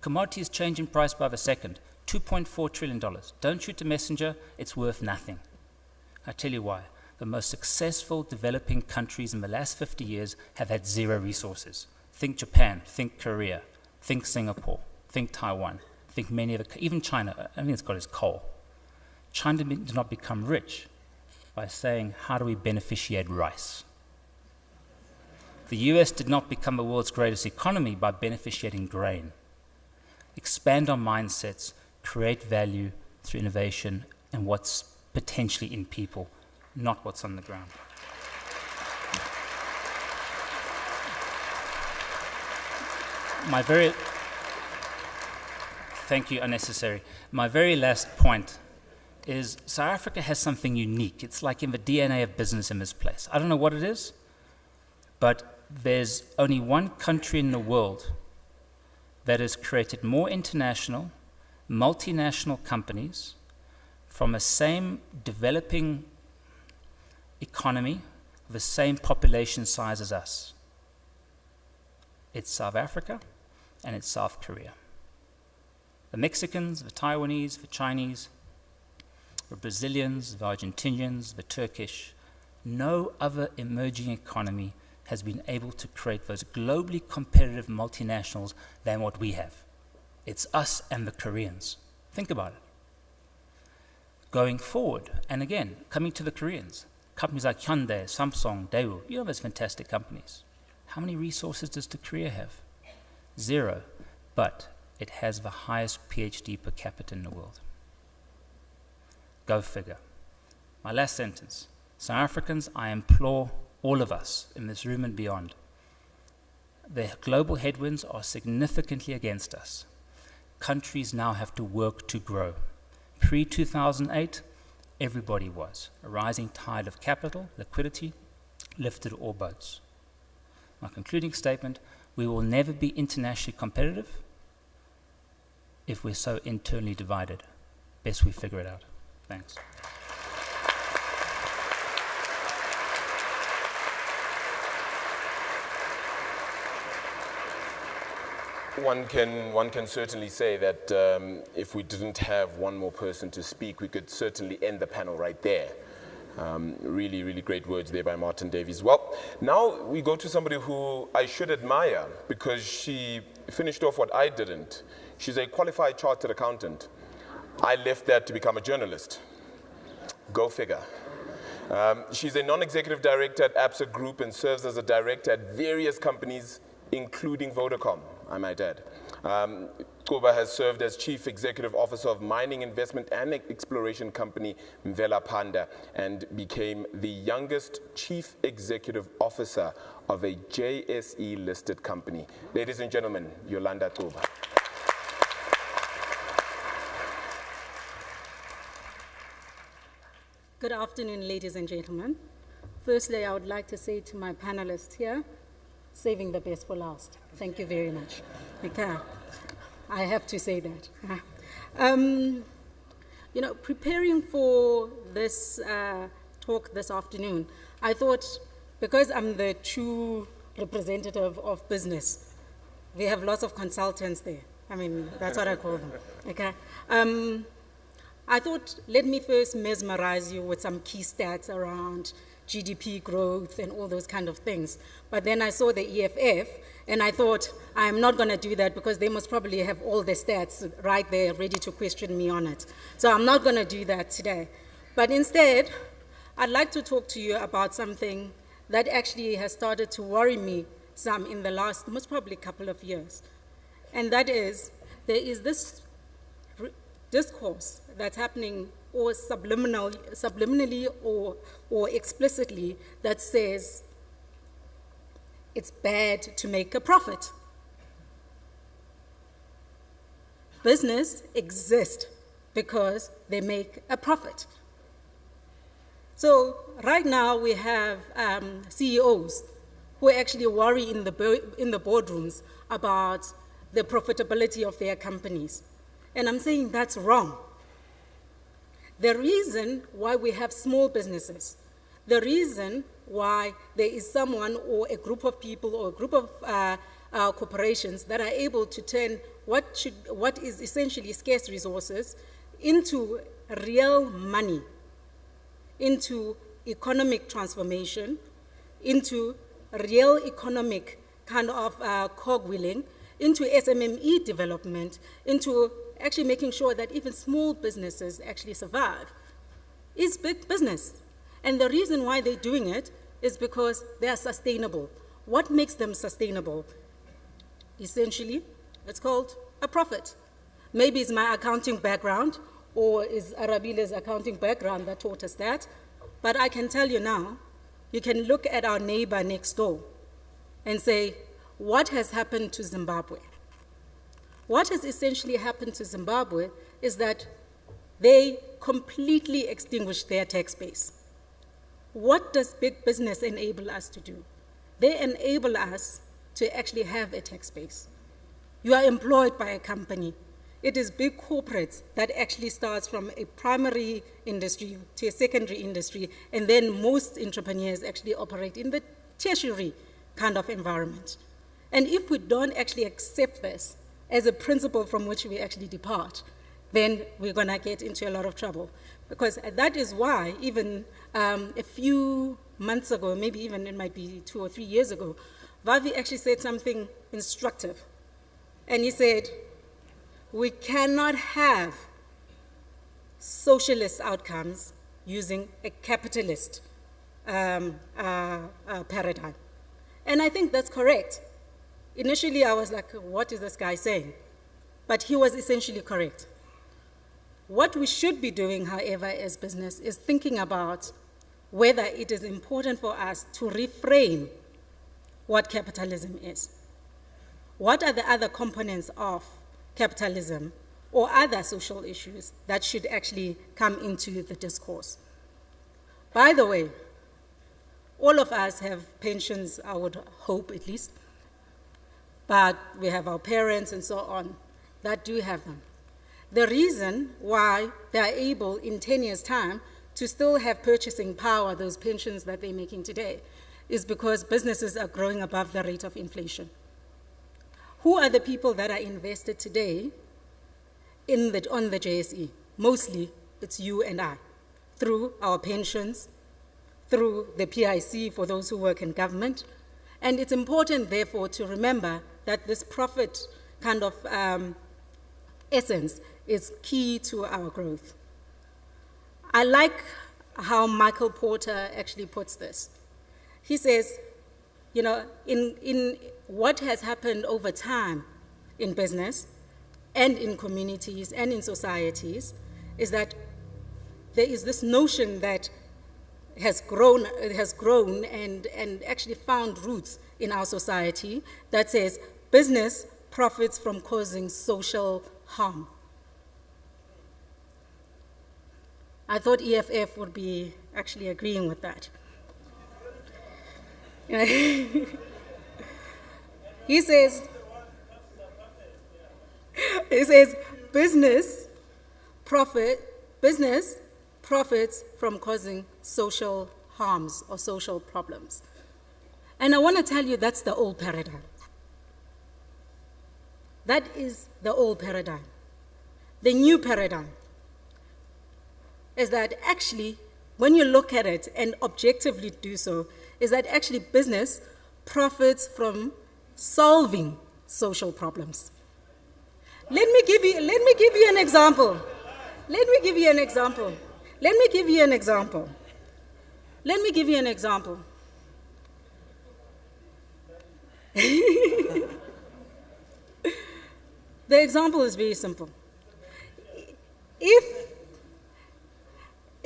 Commodities change in price by the second. $2.4 trillion. Don't shoot a messenger, it's worth nothing. I tell you why. The most successful developing countries in the last 50 years have had zero resources. Think Japan, think Korea, think Singapore, think Taiwan, think many of the, even China, I think it's got its coal. China did not become rich by saying, how do we beneficiate rice? The US did not become the world's greatest economy by beneficiating grain. Expand our mindsets, create value through innovation and what's potentially in people, not what's on the ground. Thank you, unnecessary. My very last point is South Africa has something unique. It's like in the DNA of business in this place. I don't know what it is, but there's only one country in the world that has created more international, multinational companies from a same developing economy, the same population size as us. It's South Africa and it's South Korea. The Mexicans, the Taiwanese, the Chinese, the Brazilians, the Argentinians, the Turkish, no other emerging economy has been able to create those globally competitive multinationals than what we have. It's us and the Koreans. Think about it. Going forward, and again, coming to the Koreans, companies like Hyundai, Samsung, Daewoo, you know those fantastic companies. How many resources does Korea have? 0, but it has the highest PhD per capita in the world. Go figure. My last sentence. South Africans, I implore all of us in this room and beyond, the global headwinds are significantly against us. Countries now have to work to grow. Pre-2008, everybody was. A rising tide of capital, liquidity, lifted all boats. My concluding statement, we will never be internationally competitive if we're so internally divided. Best we figure it out. Thanks. One can certainly say that if we didn't have one more person to speak, we could certainly end the panel right there. Really, really great words there by Martyn Davies. Well, now we go to somebody who I should admire because she finished off what I didn't. She's a qualified chartered accountant. I left that to become a journalist. Go figure. She's a non-executive director at ABSA Group and serves as a director at various companies, including Vodacom, I might add. Cuba has served as Chief Executive Officer of mining investment and exploration company Mvela Panda and became the youngest Chief Executive Officer of a JSE-listed company. Ladies and gentlemen, Yolanda Cuba. Good afternoon, ladies and gentlemen. Firstly, I would like to say to my panelists here, saving the best for last. Thank you very much. Okay, I have to say that. You know, preparing for this talk this afternoon, I thought because I'm the true representative of business, we have lots of consultants there. I mean, that's what I call them. Okay. I thought, let me first mesmerize you with some key stats around GDP growth and all those kind of things. But then I saw the EFF, and I thought, I'm not going to do that because they must probably have all the stats right there ready to question me on it. So I'm not going to do that today. But instead, I'd like to talk to you about something that actually has started to worry me some in the last, most probably couple of years. And that is, there is this discourse that's happening or subliminally or explicitly that says it's bad to make a profit. Business exists because they make a profit. So right now we have CEOs who actually worry in the boardrooms about the profitability of their companies. And I'm saying that's wrong. The reason why we have small businesses, the reason why there is someone or a group of people or a group of corporations that are able to turn what is essentially scarce resources into real money, into economic transformation, into real economic kind of cogwheeling, into SMME development, into actually making sure that even small businesses actually survive, is big business. And the reason why they're doing it is because they are sustainable. What makes them sustainable? Essentially, it's called a profit. Maybe it's my accounting background, or is Arabile's accounting background that taught us that. But I can tell you now, you can look at our neighbor next door and say, what has happened to Zimbabwe? What has essentially happened to Zimbabwe is that they completely extinguished their tax base. What does big business enable us to do? They enable us to actually have a tax base. you are employed by a company. It is big corporates that actually starts from a primary industry to a secondary industry, and then most entrepreneurs actually operate in the tertiary kind of environment. And if we don't actually accept this as a principle from which we actually depart, then we're going to get into a lot of trouble. Because that is why even a few months ago, maybe even it might be 2 or 3 years ago, Vavi actually said something instructive. And he said, we cannot have socialist outcomes using a capitalist paradigm. And I think that's correct. Initially, I was like, what is this guy saying? But he was essentially correct. What we should be doing, however, as business is thinking about whether it is important for us to reframe what capitalism is. What are the other components of capitalism or other social issues that should actually come into the discourse? By the way, all of us have pensions, I would hope at least, but we have our parents and so on that do have them. The reason why they are able in 10 years' time to still have purchasing power, those pensions that they're making today, is because businesses are growing above the rate of inflation. Who are the people that are invested today on the JSE? Mostly, it's you and I, through our pensions, through the PIC for those who work in government. And it's important, therefore, to remember that this profit kind of essence is key to our growth. I like how Michael Porter actually puts this. He says, you know, in what has happened over time in business and in communities and in societies is that there is this notion that has grown and actually found roots in our society that says business profits from causing social harm. I thought EFF would be actually agreeing with that. He says business profits from causing social harms or social problems. And I want to tell you that's the old paradigm. That is the old paradigm. The new paradigm is that actually, when you look at it and objectively do so, is that actually business profits from solving social problems. Let me give you an example. Let me give you an example. The example is very simple.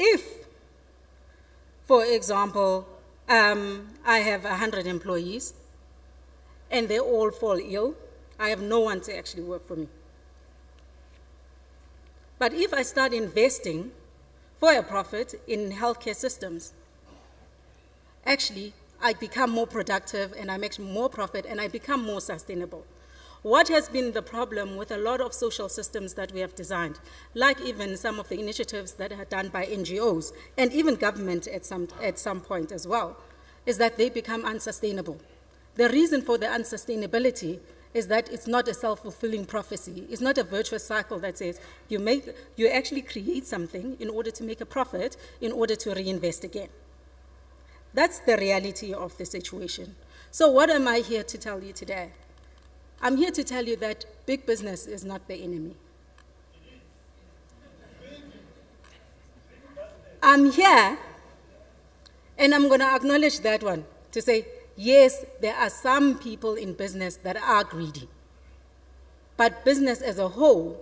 If, for example, I have 100 employees and they all fall ill, I have no one to actually work for me. But if I start investing for a profit in healthcare systems, actually, I become more productive and I make more profit and I become more sustainable. What has been the problem with a lot of social systems that we have designed, like even some of the initiatives that are done by NGOs and even government at some point as well, is that they become unsustainable. The reason for the unsustainability is that it's not a self-fulfilling prophecy. It's not a virtuous cycle that says you actually create something in order to make a profit in order to reinvest again. That's the reality of the situation. So what am I here to tell you today? I'm here to tell you that big business is not the enemy. I'm here, and I'm going to acknowledge that one, to say, yes, there are some people in business that are greedy. But business as a whole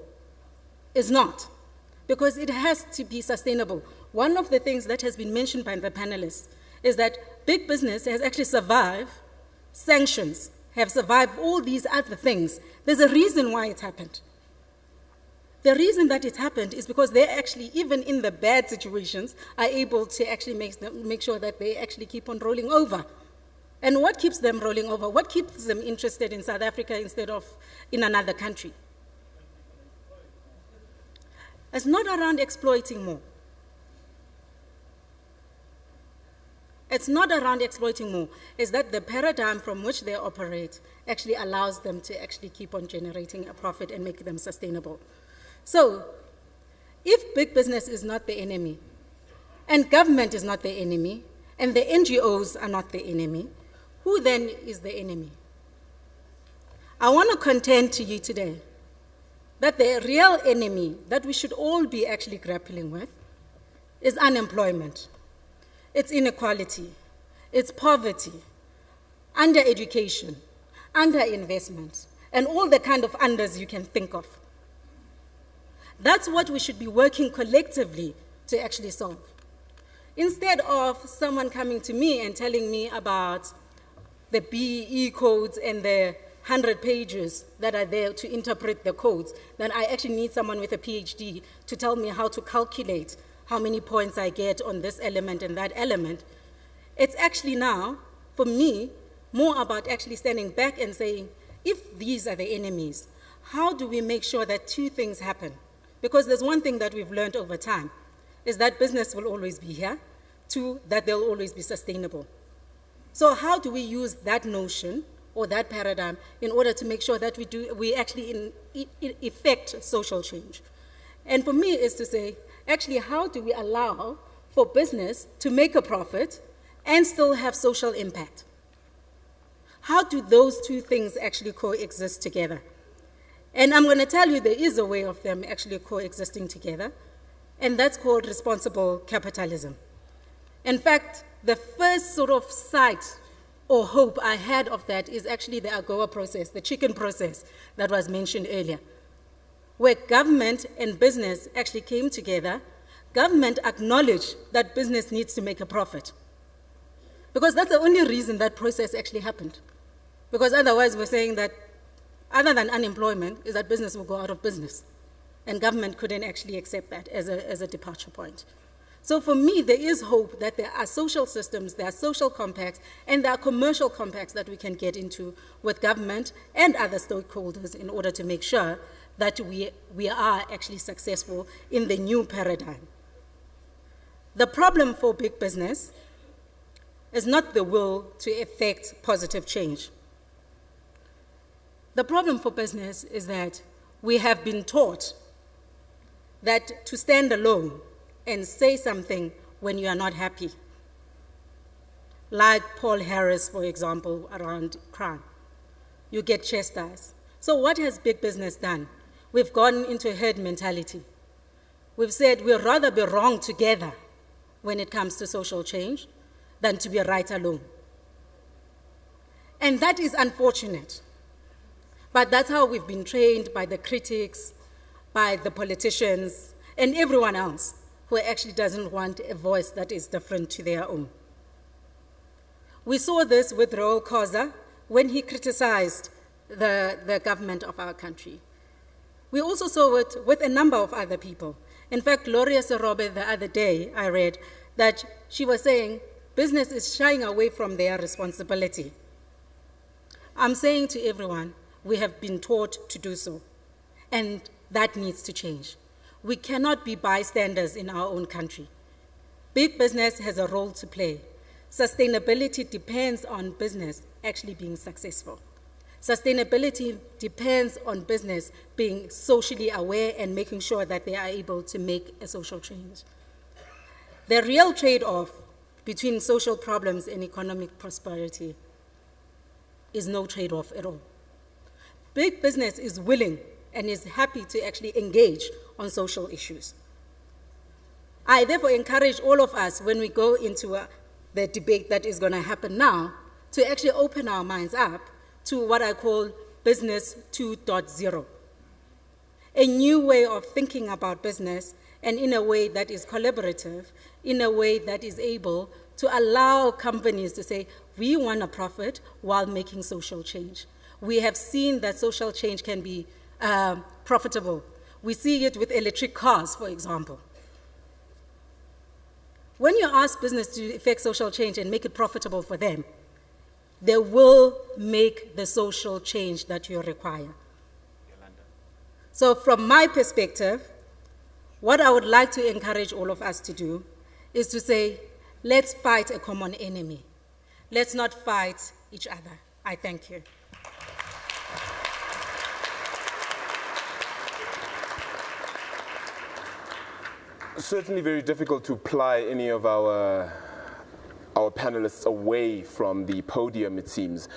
is not, because it has to be sustainable. One of the things that has been mentioned by the panelists is that big business has actually survived sanctions, have survived all these other things. There's a reason why it happened. The reason that it happened is because they actually, even in the bad situations, are able to actually make sure that they actually keep on rolling over. And what keeps them rolling over? What keeps them interested in South Africa instead of in another country? It's not around exploiting more. It's not around exploiting more. It's that the paradigm from which they operate actually allows them to actually keep on generating a profit and make them sustainable. So, if big business is not the enemy, and government is not the enemy, and the NGOs are not the enemy, who then is the enemy? I want to contend to you today that the real enemy that we should all be actually grappling with is unemployment. It's inequality, it's poverty, under-education, under-investment, and all the kind of unders you can think of. That's what we should be working collectively to actually solve. Instead of someone coming to me and telling me about the BEE codes and the 100 pages that are there to interpret the codes, then I actually need someone with a PhD to tell me how to calculate how many points I get on this element and that element. It's actually now, for me, more about actually standing back and saying, if these are the enemies, how do we make sure that two things happen? Because there's one thing that we've learned over time, is that business will always be here. Two, that they'll always be sustainable. So how do we use that notion or that paradigm in order to make sure that we actually effect social change? And for me is to say, actually, how do we allow for business to make a profit and still have social impact? How do those two things actually coexist together? And I'm going to tell you there is a way of them actually coexisting together, and that's called responsible capitalism. In fact, the first sort of sight or hope I had of that is actually the AGOA process, the chicken process that was mentioned earlier, where government and business actually came together. Government acknowledged that business needs to make a profit, because that's the only reason that process actually happened. Because otherwise we're saying that other than unemployment is that business will go out of business, and government couldn't actually accept that as a departure point. So for me, there is hope that there are social systems, there are social compacts, and there are commercial compacts that we can get into with government and other stakeholders in order to make sure that we are actually successful in the new paradigm. The problem for big business is not the will to effect positive change. The problem for business is that we have been taught that to stand alone and say something when you are not happy, like Paul Harris, for example, around crime, you get chastised. So what has big business done? We've gone into a herd mentality. We've said we'd rather be wrong together when it comes to social change than to be right alone. And that is unfortunate. But that's how we've been trained by the critics, by the politicians, and everyone else who actually doesn't want a voice that is different to their own. We saw this with Raul Khoza when he criticized the government of our country. We also saw it with a number of other people. In fact, Gloria Serobe, the other day, I read that she was saying business is shying away from their responsibility. I'm saying to everyone, we have been taught to do so, and that needs to change. We cannot be bystanders in our own country. Big business has a role to play. Sustainability depends on business actually being successful. Sustainability depends on business being socially aware and making sure that they are able to make a social change. The real trade-off between social problems and economic prosperity is no trade-off at all. Big business is willing and is happy to actually engage on social issues. I therefore encourage all of us when we go into the debate that is going to happen now to actually open our minds up to what I call Business 2.0, a new way of thinking about business, and in a way that is collaborative, in a way that is able to allow companies to say, we want a profit while making social change. We have seen that social change can be profitable. We see it with electric cars, for example. When you ask business to effect social change and make it profitable for them, they will make the social change that you require. Yolanda. So from my perspective, what I would like to encourage all of us to do is to say, let's fight a common enemy. Let's not fight each other. I thank you. Certainly very difficult to ply any of our panelists away from the podium, it seems.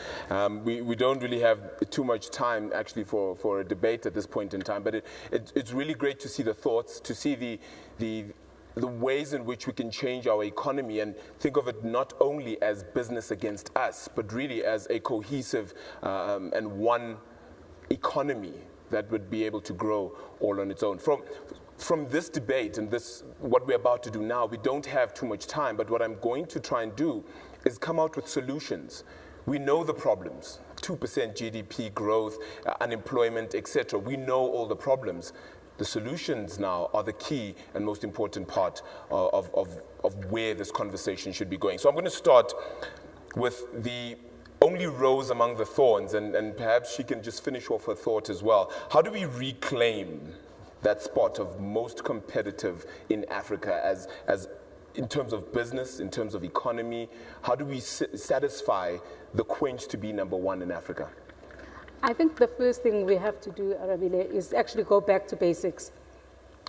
We don't really have too much time, actually, for a debate at this point in time, but it's really great to see the thoughts, to see the ways in which we can change our economy and think of it not only as business against us, but really as a cohesive and one economy that would be able to grow all on its own. From this debate and what we're about to do now, we don't have too much time, but what I'm going to try and do is come out with solutions. We know the problems, 2% GDP growth, unemployment, etc. We know all the problems. The solutions now are the key and most important part of where this conversation should be going. So I'm going to start with the only rose among the thorns, and perhaps she can just finish off her thought as well. How do we reclaim that spot of most competitive in Africa as in terms of business, in terms of economy? How do we satisfy the quench to be number one in Africa? I think the first thing we have to do, Arabile, is actually go back to basics.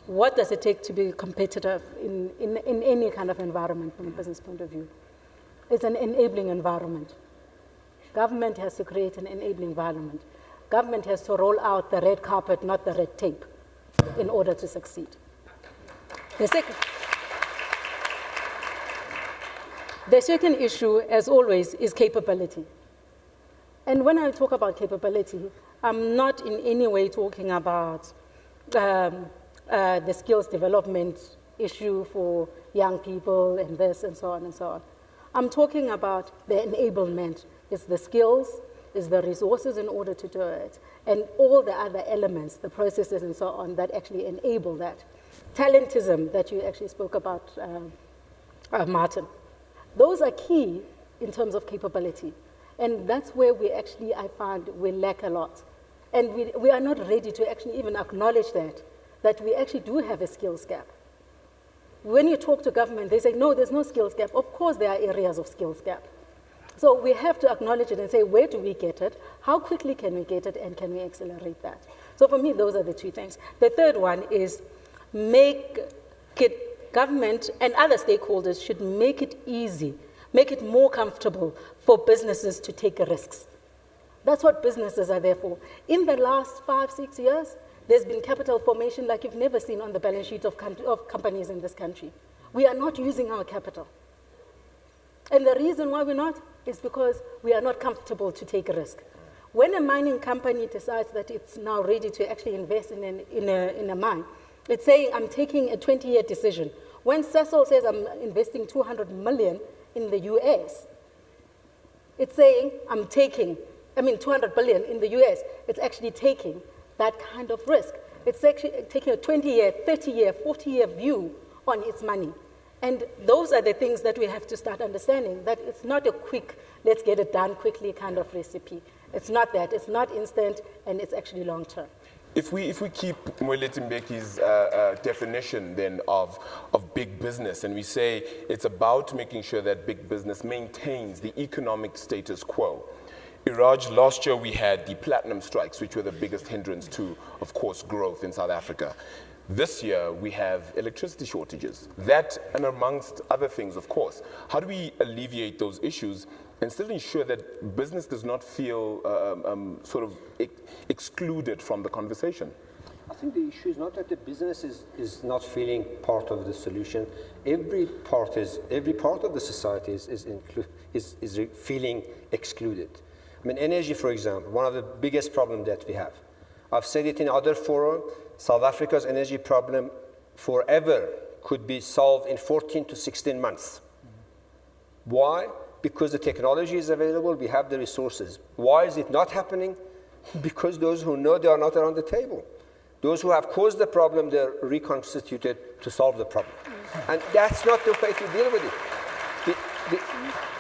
What does it take to be competitive in any kind of environment from a business point of view? It's an enabling environment. Government has to create an enabling environment. Government has to roll out the red carpet, not the red tape, in order to succeed. The second issue, as always, is capability. And when I talk about capability, I'm not in any way talking about the skills development issue for young people and this and so on and so on. I'm talking about the enablement. It's the skills, it's the resources in order to do it, and all the other elements, the processes and so on, that actually enable that. Talentism that you actually spoke about, Martyn. Those are key in terms of capability. And that's where we actually, I find, we lack a lot. And we are not ready to actually even acknowledge that we actually do have a skills gap. When you talk to government, they say, no, there's no skills gap. Of course there are areas of skills gap. So we have to acknowledge it and say, where do we get it? How quickly can we get it, and can we accelerate that? So for me, those are the two things. The third one is government and other stakeholders should make it easy, make it more comfortable for businesses to take risks. That's what businesses are there for. In the last 5-6 years, there's been capital formation like you've never seen on the balance sheet of companies in this country. We are not using our capital. And the reason why we're not is because we are not comfortable to take a risk. When a mining company decides that it's now ready to actually invest in a mine, it's saying, I'm taking a 20-year decision. When Cecil says, I'm investing 200 million in the US, it's saying, I'm taking, 200 billion in the US, it's actually taking that kind of risk. It's actually taking a 20-year, 30-year, 40-year view on its money. And those are the things that we have to start understanding, that it's not a quick, let's get it done quickly kind of recipe. It's not that. It's not instant, and it's actually long-term. If we keep Moeletsi Mbeki's definition then of big business, and we say it's about making sure that big business maintains the economic status quo. Iraj, last year we had the platinum strikes, which were the biggest hindrance to, of course, growth in South Africa. This year, we have electricity shortages. That, and amongst other things, of course. How do we alleviate those issues and still ensure that business does not feel sort of excluded from the conversation? I think the issue is not that the business is not feeling part of the solution. Every part of the society is feeling excluded. Energy, for example, one of the biggest problems that we have. I've said it in other fora. South Africa's energy problem forever could be solved in 14 to 16 months. Why? Because the technology is available, we have the resources. Why is it not happening? Because those who know, they are not around the table. Those who have caused the problem, they're reconstituted to solve the problem. And that's not the way to deal with it.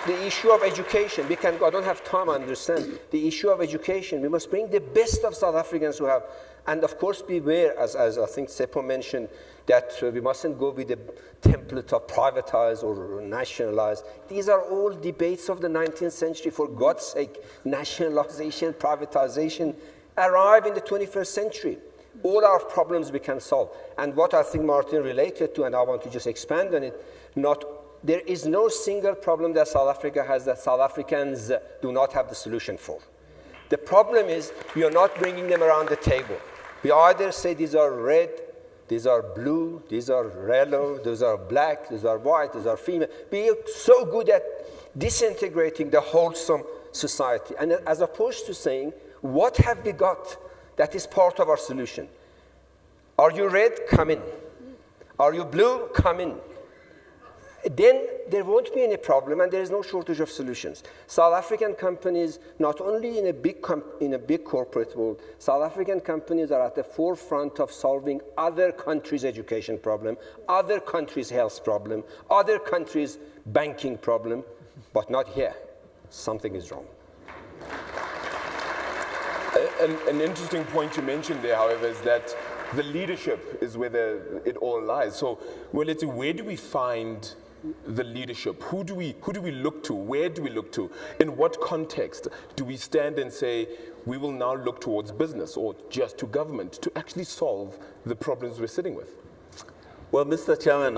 the issue of education. I don't have time, I understand. The issue of education. We must bring the best of South Africans who have, and of course beware, as I think Seppo mentioned, that we mustn't go with the template of privatize or nationalize. These are all debates of the 19th century. For God's sake, nationalization, privatization, arrive in the 21st century. All our problems we can solve. And what I think Martyn related to, and I want to just expand on it, there is no single problem that South Africa has that South Africans do not have the solution for. The problem is we are not bringing them around the table. We either say these are red, these are blue, these are yellow, those are black, these are white, these are female. We are so good at disintegrating the wholesome society. And as opposed to saying, what have we got that is part of our solution? Are you red? Come in. Are you blue? Come in. Then there won't be any problem, and there is no shortage of solutions. South African companies, not only in a big corporate world, South African companies are at the forefront of solving other countries' education problem, other countries' health problem, other countries' banking problem, but not here. Something is wrong. An interesting point you mentioned there, however, is that the leadership is where it all lies. So, Moeletsi, where do we find the leadership? Who do we look to? Where do we look to? In what context do we stand and say we will now look towards business or just to government to actually solve the problems we're sitting with? Well, Mr. Chairman,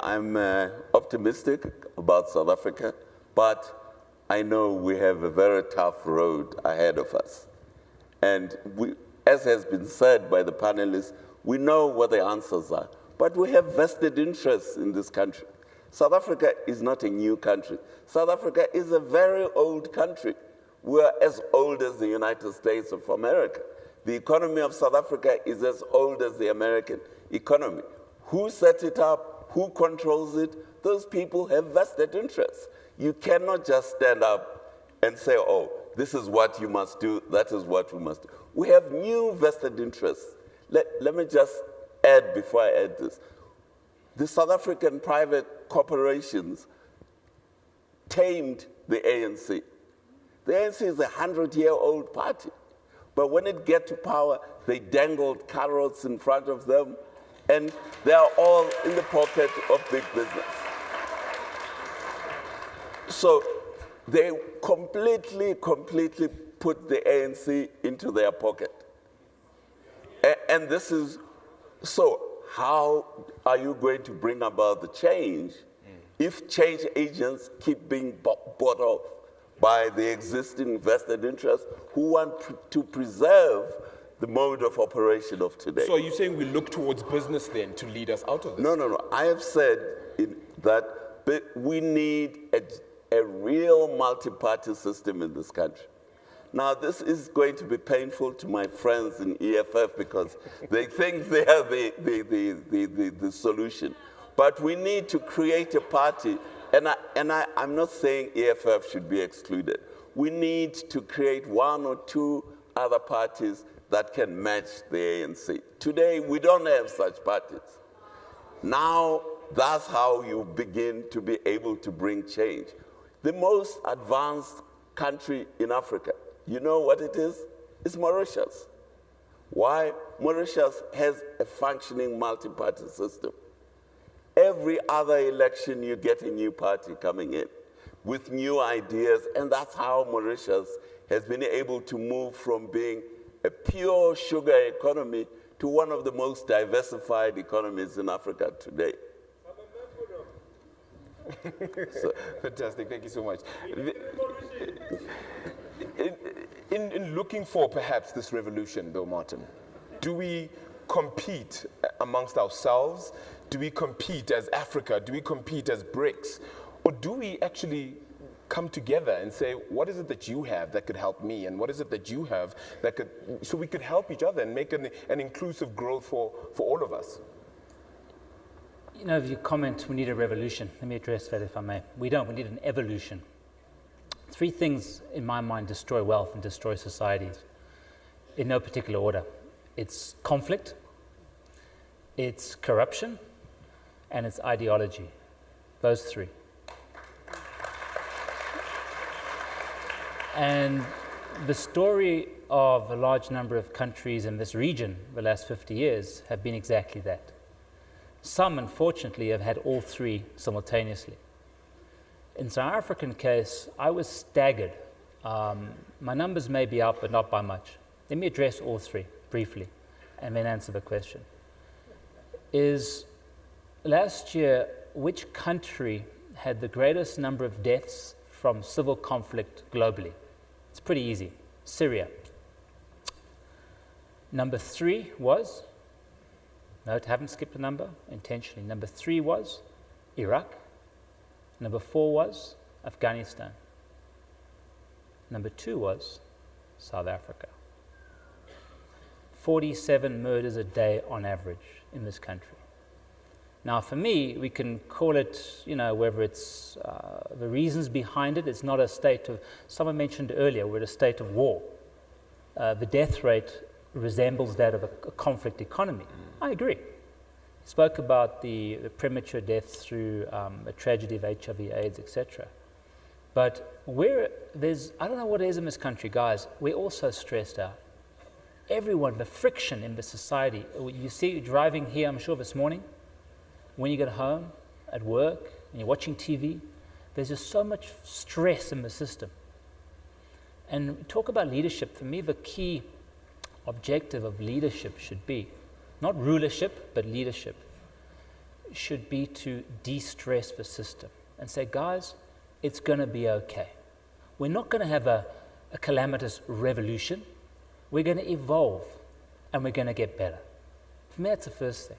I'm optimistic about South Africa, but I know we have a very tough road ahead of us. And as has been said by the panelists, we know what the answers are. But we have vested interests in this country. South Africa is not a new country. South Africa is a very old country. We're as old as the United States of America. The economy of South Africa is as old as the American economy. Who set it up? Who controls it? Those people have vested interests. You cannot just stand up and say, oh, this is what you must do, that is what we must do. We have new vested interests. Let me just add, before I add this, the South African private corporations tamed the ANC. The ANC is a 100-year-old party. But when it get to power, they dangled carrots in front of them, and they are all in the pocket of big business. So they completely put the ANC into their pocket. And this is, so how are you going to bring about the change if change agents keep being bought off by the existing vested interests who want to preserve the mode of operation of today? So are you saying we look towards business then to lead us out of this? No. I have said that we need a real multi-party system in this country. Now, this is going to be painful to my friends in EFF because they think they are the solution. But we need to create a party, and I'm not saying EFF should be excluded. We need to create one or two other parties that can match the ANC. Today, we don't have such parties. Now, that's how you begin to be able to bring change. The most advanced country in Africa, you know what it is? It's Mauritius. Why? Mauritius has a functioning multi-party system. Every other election, you get a new party coming in with new ideas, and that's how Mauritius has been able to move from being a pure sugar economy to one of the most diversified economies in Africa today. Fantastic, thank you so much. In looking for perhaps this revolution, though, Martyn, do we compete amongst ourselves? Do we compete as Africa? Do we compete as BRICS? Or do we actually come together and say, what is it that you have that could help me? And what is it that you have that could, so we could help each other and make an inclusive growth for all of us? You know, if you comment, we need a revolution. Let me address that if I may. We don't, we need an evolution. Three things, in my mind, destroy wealth and destroy societies, in no particular order. It's conflict, it's corruption, and it's ideology. Those three. And the story of a large number of countries in this region the last 50 years have been exactly that. Some, unfortunately, have had all three simultaneously. In South African case, I was staggered. My numbers may be up, but not by much. Let me address all three briefly, and then answer the question. Is last year, which country had the greatest number of deaths from civil conflict globally? It's pretty easy. Syria. Number 3 was, no, I haven't skipped a number intentionally. Number 3 was Iraq. Number 4 was Afghanistan. Number 2 was South Africa. 47 murders a day on average in this country. Now, for me, we can call it, whether it's the reasons behind it. It's not a state of, someone mentioned earlier, we're in a state of war. The death rate resembles that of a conflict economy. I agree. Spoke about the premature deaths through a tragedy of HIV/AIDS, etc. But I don't know what it is in this country, guys. We're all so stressed out. Everyone, the friction in the society. You see driving here, I'm sure this morning, when you get home, at work, and you're watching TV, there's just so much stress in the system. And talk about leadership. For me, the key objective of leadership should be, not rulership, but leadership, should be to de-stress the system and say, guys, it's going to be okay. We're not going to have a calamitous revolution. We're going to evolve, and we're going to get better. For me, that's the first thing.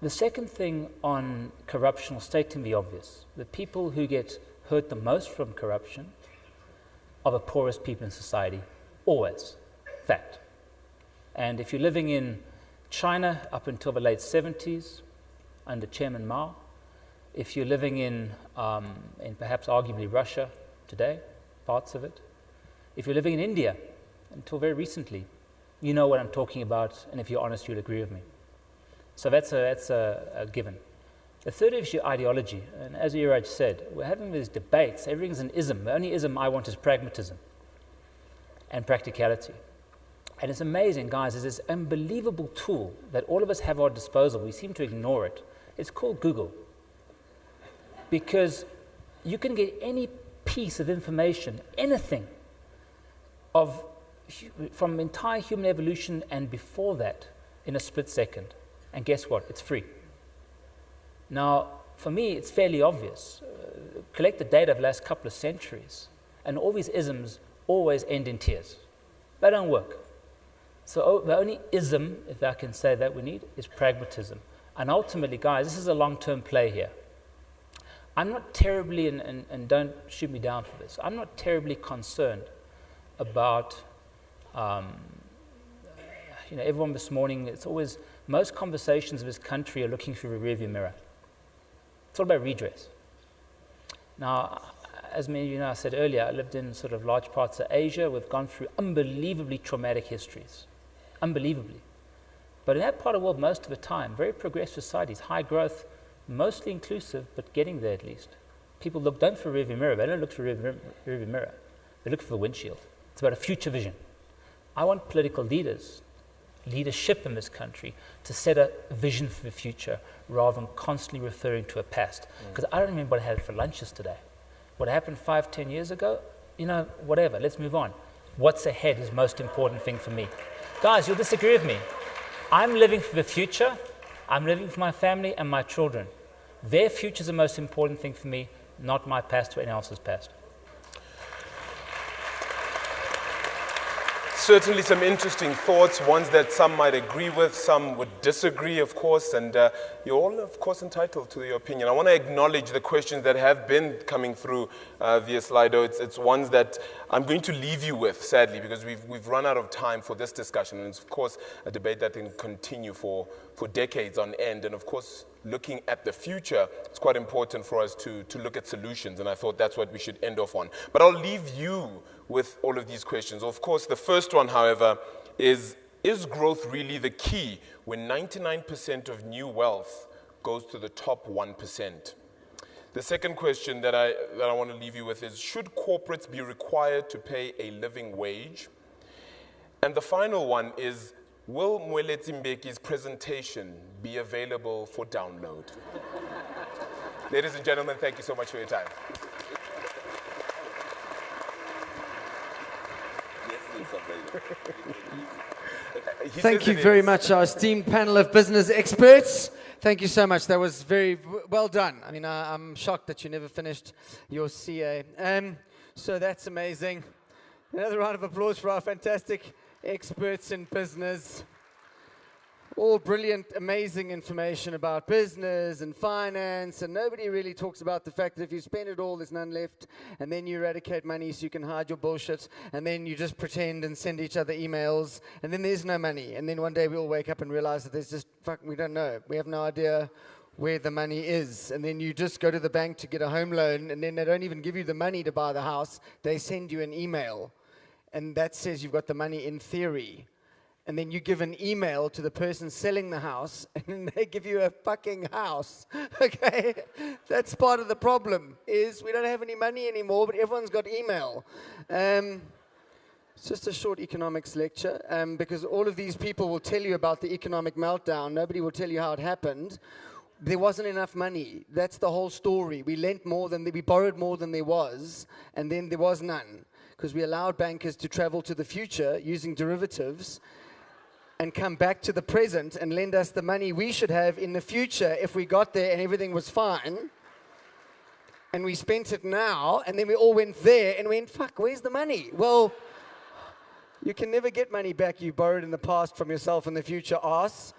The second thing on corruption, stating the obvious, the people who get hurt the most from corruption are the poorest people in society, always. Fact. And if you're living in China up until the late 70s, under Chairman Mao, if you're living in perhaps arguably Russia today, parts of it, if you're living in India until very recently, you know what I'm talking about, and if you're honest, you'll agree with me. So that's a given. The third issue, ideology. And as Iraj said, we're having these debates. Everything's an ism. The only ism I want is pragmatism and practicality. And it's amazing, guys, there's this unbelievable tool that all of us have at our disposal. We seem to ignore it. It's called Google. Because you can get any piece of information, anything, from entire human evolution and before that, in a split second. And guess what? It's free. Now, for me, it's fairly obvious. Collect the data of the last couple of centuries, and all these isms always end in tears. They don't work. So the only ism, if I can say that, we need is pragmatism. And ultimately, guys, this is a long-term play here. I'm not terribly, and don't shoot me down for this, I'm not terribly concerned about, everyone this morning, it's always, most conversations in this country are looking through the rearview mirror. It's all about redress. Now, as many of you know, I said earlier, I lived in sort of large parts of Asia. We've gone through unbelievably traumatic histories. Unbelievably. But in that part of the world, most of the time, very progressive societies, high growth, mostly inclusive, but getting there at least. People don't for the rearview mirror. They don't look for the rearview mirror. They look for the windshield. It's about a future vision. I want political leadership in this country to set a vision for the future rather than constantly referring to a past. Because I don't remember what I had for lunches today. What happened 5-10 years ago, whatever, let's move on. What's ahead is the most important thing for me. Guys, you'll disagree with me. I'm living for the future. I'm living for my family and my children. Their future is the most important thing for me, not my past or anyone else's past. Certainly some interesting thoughts, ones that some might agree with, some would disagree, of course, and you're all, of course, entitled to your opinion. I want to acknowledge the questions that have been coming through via Slido. It's ones that I'm going to leave you with, sadly, because we've run out of time for this discussion, and it's, of course, a debate that can continue for decades on end, and, of course, looking at the future, it's quite important for us to look at solutions, and I thought that's what we should end off on. But I'll leave you with all of these questions. Of course, the first one, however, is growth really the key when 99% of new wealth goes to the top 1%? The second question that I want to leave you with is, should corporates be required to pay a living wage? And the final one is, will Moeletsi Mbeki's presentation be available for download? Ladies and gentlemen, thank you so much for your time. Thank you very much, our esteemed panel of business experts. Thank you so much. That was very well done. I mean, I'm shocked that you never finished your CA. So that's amazing. Another round of applause for our fantastic experts in business. All brilliant, amazing information about business and finance, and nobody really talks about the fact that if you spend it all, there's none left, and then you eradicate money so you can hide your bullshit, and then you just pretend and send each other emails, and then there's no money, and then one day we all wake up and realize that there's just, we don't know. We have no idea where the money is, and then you just go to the bank to get a home loan, and then they don't even give you the money to buy the house. They send you an email, and that says you've got the money in theory. And then you give an email to the person selling the house, and then they give you a fucking house, okay? That's part of the problem, is we don't have any money anymore, but everyone's got email. It's just a short economics lecture, because all of these people will tell you about the economic meltdown. Nobody will tell you how it happened. There wasn't enough money. That's the whole story. We lent more than, we borrowed more than there was, and then there was none, because we allowed bankers to travel to the future using derivatives, and come back to the present and lend us the money we should have in the future if we got there and everything was fine. And we spent it now, and then we all went there and went, fuck, where's the money? Well, you can never get money back you borrowed in the past from yourself in the future, arse.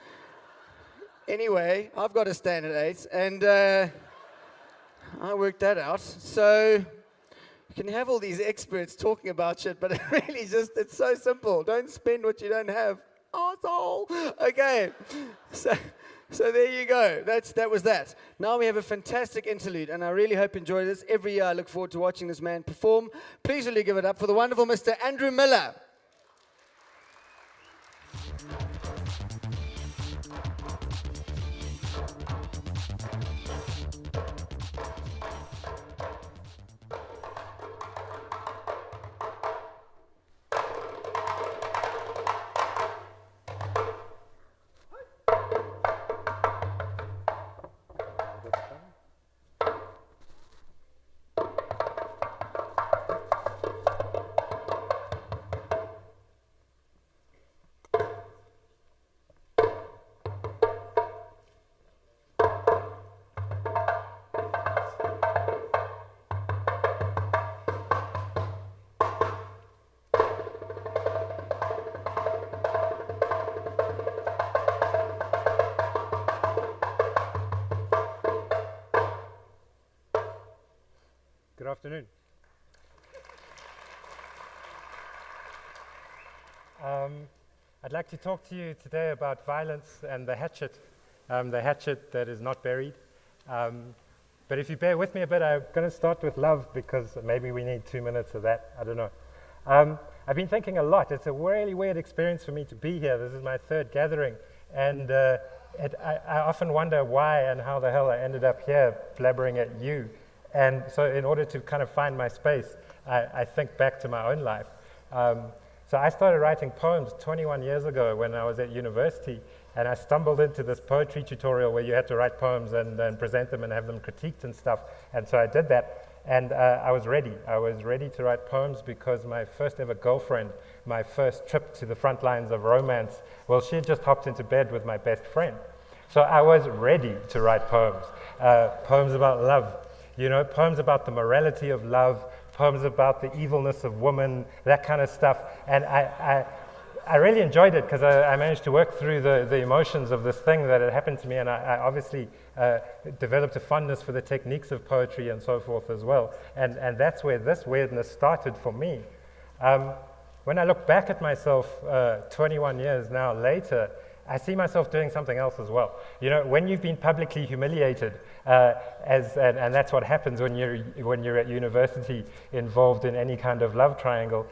Anyway, I've got a standard 8, and I worked that out. So you can have all these experts talking about shit, but it really just, it's so simple. Don't spend what you don't have. Asshole. Okay, so there you go. That was that. Now we have a fantastic interlude, and I really hope you enjoy this. Every year I look forward to watching this man perform. Please really give it up for the wonderful Mr. Andrew Miller. Good afternoon. I'd like to talk to you today about violence and the hatchet that is not buried. But if you bear with me a bit, I'm going to start with love, because maybe we need 2 minutes of that. I don't know. I've been thinking a lot. It's a really weird experience for me to be here. This is my 3rd gathering, and I often wonder why and how the hell I ended up here blabbering at you. And so in order to kind of find my space, I think back to my own life. So I started writing poems 21 years ago when I was at university, and I stumbled into this poetry tutorial where you had to write poems and present them and have them critiqued and stuff. And so I did that, and I was ready. I was ready to write poems because my first ever girlfriend, my first trip to the front lines of romance, well, she had just hopped into bed with my best friend. So I was ready to write poems, poems about love. You know, poems about the morality of love, poems about the evilness of woman, that kind of stuff. And I really enjoyed it because I managed to work through the emotions of this thing that had happened to me, and I obviously developed a fondness for the techniques of poetry and so forth as well. And that's where this weirdness started for me. When I look back at myself 21 years now later, I see myself doing something else as well. You know, when you've been publicly humiliated, and that's what happens when you're at university involved in any kind of love triangle,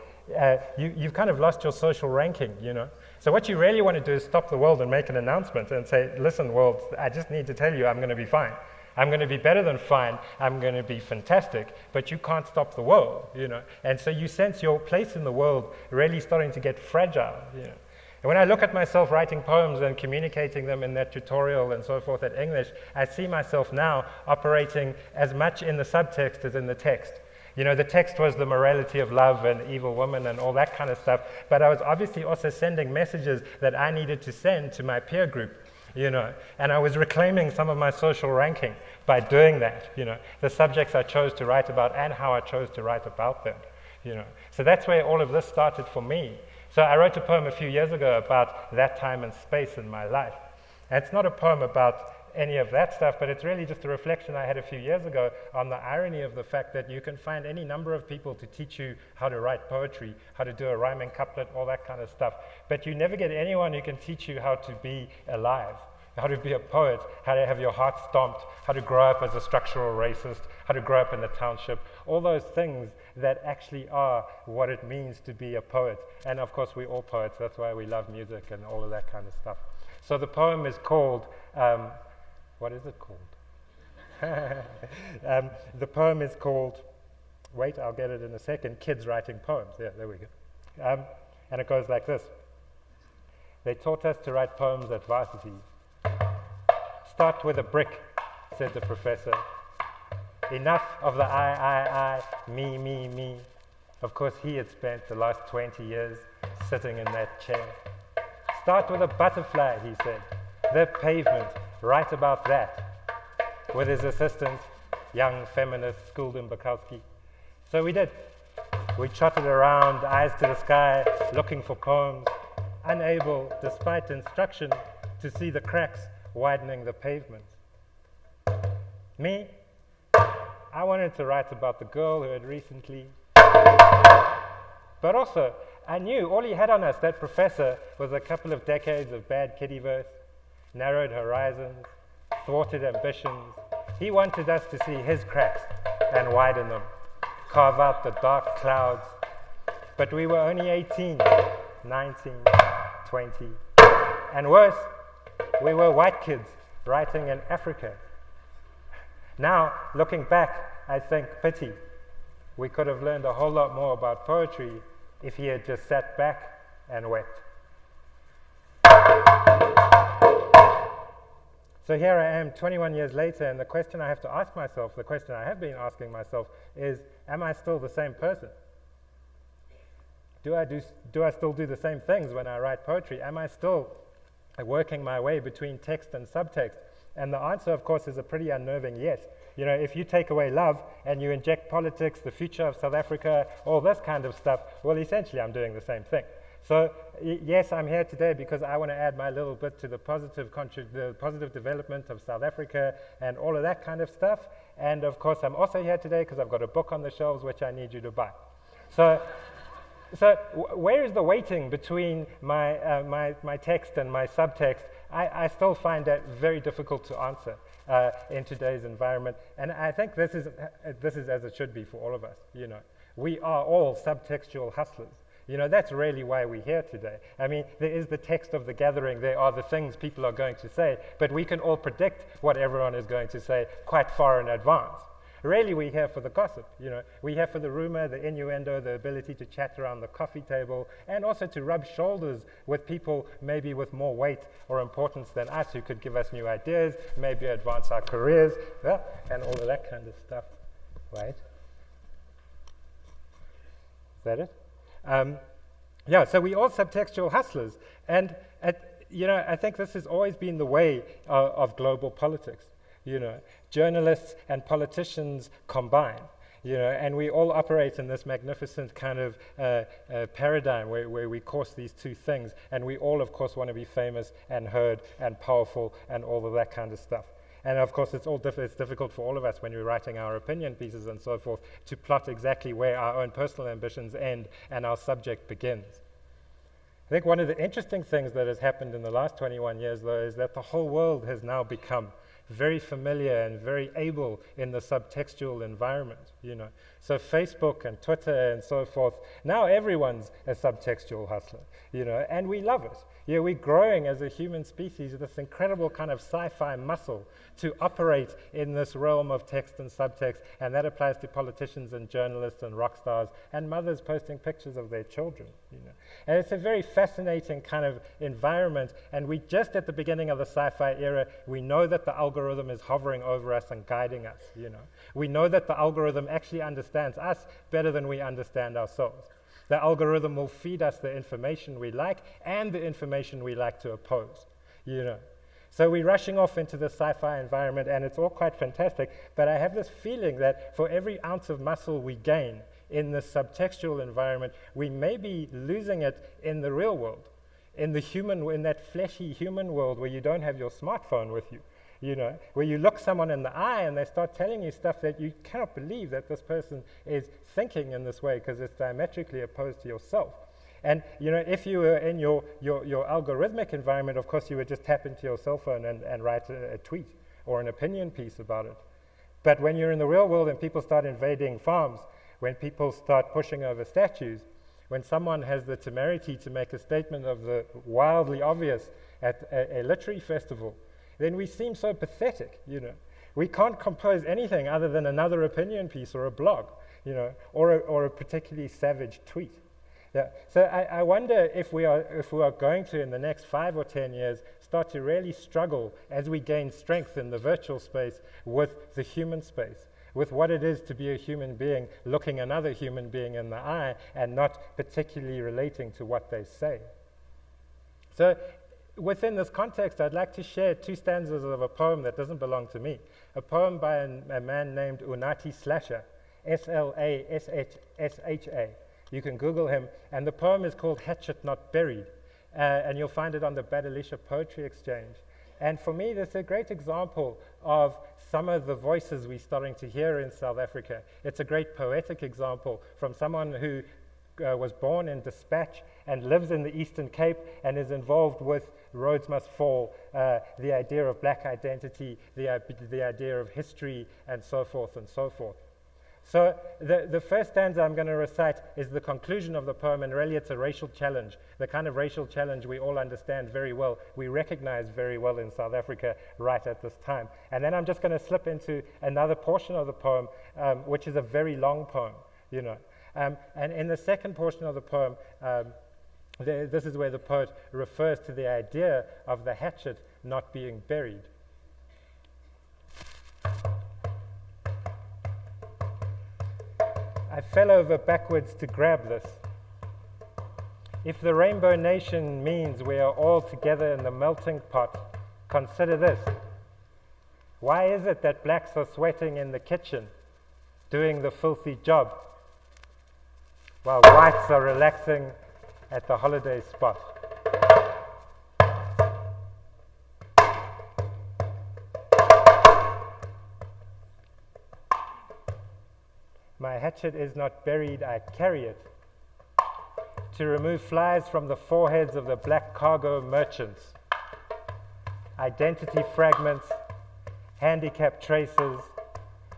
you've kind of lost your social ranking, you know. So what you really want to do is stop the world and make an announcement and say, listen, world, I just need to tell you I'm going to be fine. I'm going to be better than fine, I'm going to be fantastic, but you can't stop the world, you know. And so you sense your place in the world really starting to get fragile, you know. And when I look at myself writing poems and communicating them in that tutorial and so forth at English, I see myself now operating as much in the subtext as in the text. You know, the text was the morality of love and evil woman and all that kind of stuff, but I was obviously also sending messages that I needed to send to my peer group, you know, and I was reclaiming some of my social ranking by doing that, you know, the subjects I chose to write about and how I chose to write about them, you know. So that's where all of this started for me. So I wrote a poem a few years ago about that time and space in my life. And it's not a poem about any of that stuff, but it's really just a reflection I had a few years ago on the irony of the fact that you can find any number of people to teach you how to write poetry, how to do a rhyming couplet, all that kind of stuff. But you never get anyone who can teach you how to be alive, how to be a poet, how to have your heart stomped, how to grow up as a structural racist, how to grow up in the township, all those things that actually are what it means to be a poet. And of course, we're all poets, that's why we love music and all of that kind of stuff. So the poem is called, what is it called? The poem is called, wait, I'll get it in a second, Kids Writing Poems. Yeah, there we go. And it goes like this. They taught us to write poems at varsity. Start with a brick, said the professor. Enough of the I, me, me, me. Of course, he had spent the last 20 years sitting in that chair. Start with a butterfly, he said. The pavement, write about that. With his assistant, young feminist, schooled in Bukowski. So we did. We trotted around, eyes to the sky, looking for poems, unable, despite instruction, to see the cracks widening the pavement. Me? I wanted to write about the girl who had recently... But also, I knew all he had on us, that professor, was a couple of decades of bad kiddie verse, narrowed horizons, thwarted ambitions. He wanted us to see his cracks and widen them, carve out the dark clouds. But we were only 18, 19, 20. And worse, we were white kids writing in Africa. Now, looking back, I think pity. We could have learned a whole lot more about poetry if he had just sat back and wept. So here I am 21 years later, and the question I have to ask myself, the question I have been asking myself is, am I still the same person? Do I still do the same things when I write poetry? Am I still working my way between text and subtext? And the answer, of course, is a pretty unnerving yes. You know, if you take away love and you inject politics, the future of South Africa, all this kind of stuff, well, essentially I'm doing the same thing. So yes, I'm here today because I want to add my little bit to the positive development of South Africa and all of that kind of stuff. And of course, I'm also here today because I've got a book on the shelves which I need you to buy. So where is the weighting between my text and my subtext? I still find that very difficult to answer in today's environment, and I think this is as it should be for all of us. You know, we are all subtextual hustlers. You know, that's really why we're here today. I mean, there is the text of the gathering, there are the things people are going to say, but we can all predict what everyone is going to say quite far in advance. Really, we're here for the gossip, you know. We're here for the rumor, the innuendo, the ability to chat around the coffee table, and also to rub shoulders with people maybe with more weight or importance than us who could give us new ideas, maybe advance our careers, and all of that kind of stuff. Right? Is that it? Yeah, so we're all subtextual hustlers. And, you know, I think this has always been the way of global politics. You know, journalists and politicians combine, you know, and we all operate in this magnificent kind of paradigm where we course these two things, and we all, of course, want to be famous and heard and powerful and all of that kind of stuff. And of course, it's difficult for all of us when we're writing our opinion pieces and so forth to plot exactly where our own personal ambitions end and our subject begins. I think one of the interesting things that has happened in the last 21 years, though, is that the whole world has now become very familiar and very able in the subtextual environment. you know. So Facebook and Twitter and so forth, now everyone's a subtextual hustler, you know, and we love it. Yeah, we're growing as a human species with this incredible kind of sci-fi muscle to operate in this realm of text and subtext, and that applies to politicians and journalists and rock stars and mothers posting pictures of their children, you know. And it's a very fascinating kind of environment, and we just at the beginning of the sci-fi era, we know that the algorithm is hovering over us and guiding us, you know. We know that the algorithm actually understands us better than we understand ourselves. The algorithm will feed us the information we like and the information we like to oppose, you know. So we're rushing off into the sci-fi environment, and it's all quite fantastic, but I have this feeling that for every ounce of muscle we gain in this subtextual environment, we may be losing it in the real world, in that fleshy human world where you don't have your smartphone with you. You know, where you look someone in the eye and they start telling you stuff that you cannot believe that this person is thinking in this way because it's diametrically opposed to yourself. And, you know, if you were in your algorithmic environment, of course, you would just tap into your cell phone and write a tweet or an opinion piece about it. But when you're in the real world and people start invading farms, when people start pushing over statues, when someone has the temerity to make a statement of the wildly obvious at a literary festival, then we seem so pathetic, you know. We can't compose anything other than another opinion piece or a blog, you know, or a particularly savage tweet. Yeah. So I wonder if we are going to, in the next 5 or 10 years, start to really struggle as we gain strength in the virtual space with the human space, with what it is to be a human being looking another human being in the eye and not particularly relating to what they say. So within this context, I'd like to share 2 stanzas of a poem that doesn't belong to me, a poem by a man named Unathi Slasha, S-L-A-S-H-S-H-A. You can Google him, and the poem is called Hatchet Not Buried, and you'll find it on the Badilisha Poetry Exchange. And for me, this is a great example of some of the voices we're starting to hear in South Africa. It's a great poetic example from someone who was born in Dispatch and lives in the Eastern Cape and is involved with Rhodes Must Fall, the idea of black identity, the idea of history, and so forth and so forth. So the first stanza I'm going to recite is the conclusion of the poem, and really it's a racial challenge, the kind of racial challenge we all understand very well, we recognize very well in South Africa right at this time. And then I'm just going to slip into another portion of the poem, which is a very long poem, you know. And in the second portion of the poem, this is where the poet refers to the idea of the hatchet not being buried. I fell over backwards to grab this. If the Rainbow Nation means we are all together in the melting pot, consider this. Why is it that blacks are sweating in the kitchen, doing the filthy job, while whites are relaxing at the holiday spot? My hatchet is not buried, I carry it to remove flies from the foreheads of the black cargo merchants, identity fragments, handicap traces,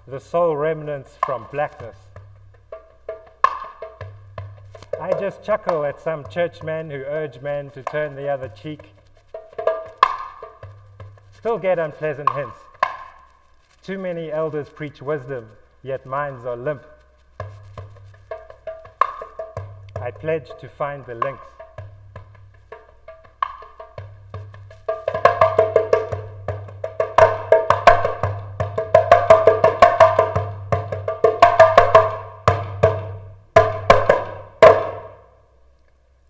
the sole remnants from blackness. I just chuckle at some churchmen who urge men to turn the other cheek. Still get unpleasant hints. Too many elders preach wisdom, yet minds are limp. I pledge to find the links.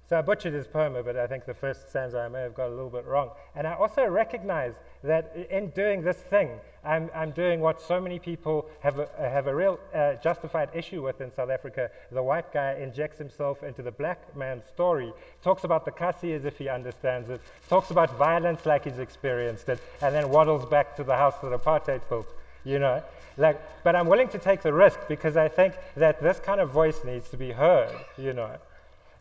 So I butchered his poem, but I think the first stanza I may have got a little bit wrong. And I also recognize that in doing this thing, I'm doing what so many people have a real justified issue with in South Africa. The white guy injects himself into the black man's story, talks about the kasi as if he understands it, talks about violence like he's experienced it, and then waddles back to the house that apartheid built, you know. But I'm willing to take the risk because I think that this kind of voice needs to be heard, you know.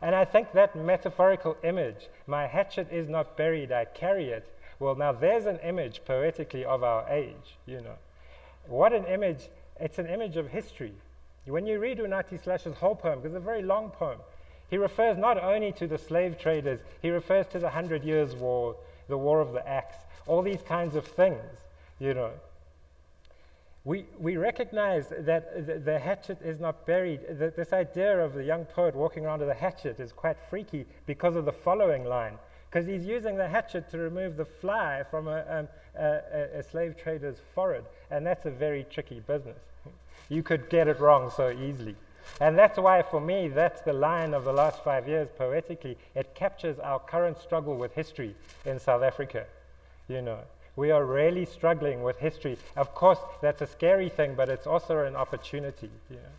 And I think that metaphorical image, my hatchet is not buried, I carry it. Well, now there's an image poetically of our age, you know. What an image, it's an image of history. When you read Unathi/'s whole poem, because it's a very long poem, he refers not only to the slave traders, he refers to the 100 Years' War, the War of the Axe, all these kinds of things, you know. We recognize that the hatchet is not buried. This idea of the young poet walking around with a hatchet is quite freaky because of the following line, because he's using the hatchet to remove the fly from a slave trader's forehead, and that's a very tricky business. You could get it wrong so easily. And that's why, for me, that's the line of the last 5 years poetically. It captures our current struggle with history in South Africa, you know. We are really struggling with history. Of course, that's a scary thing, but it's also an opportunity, you know.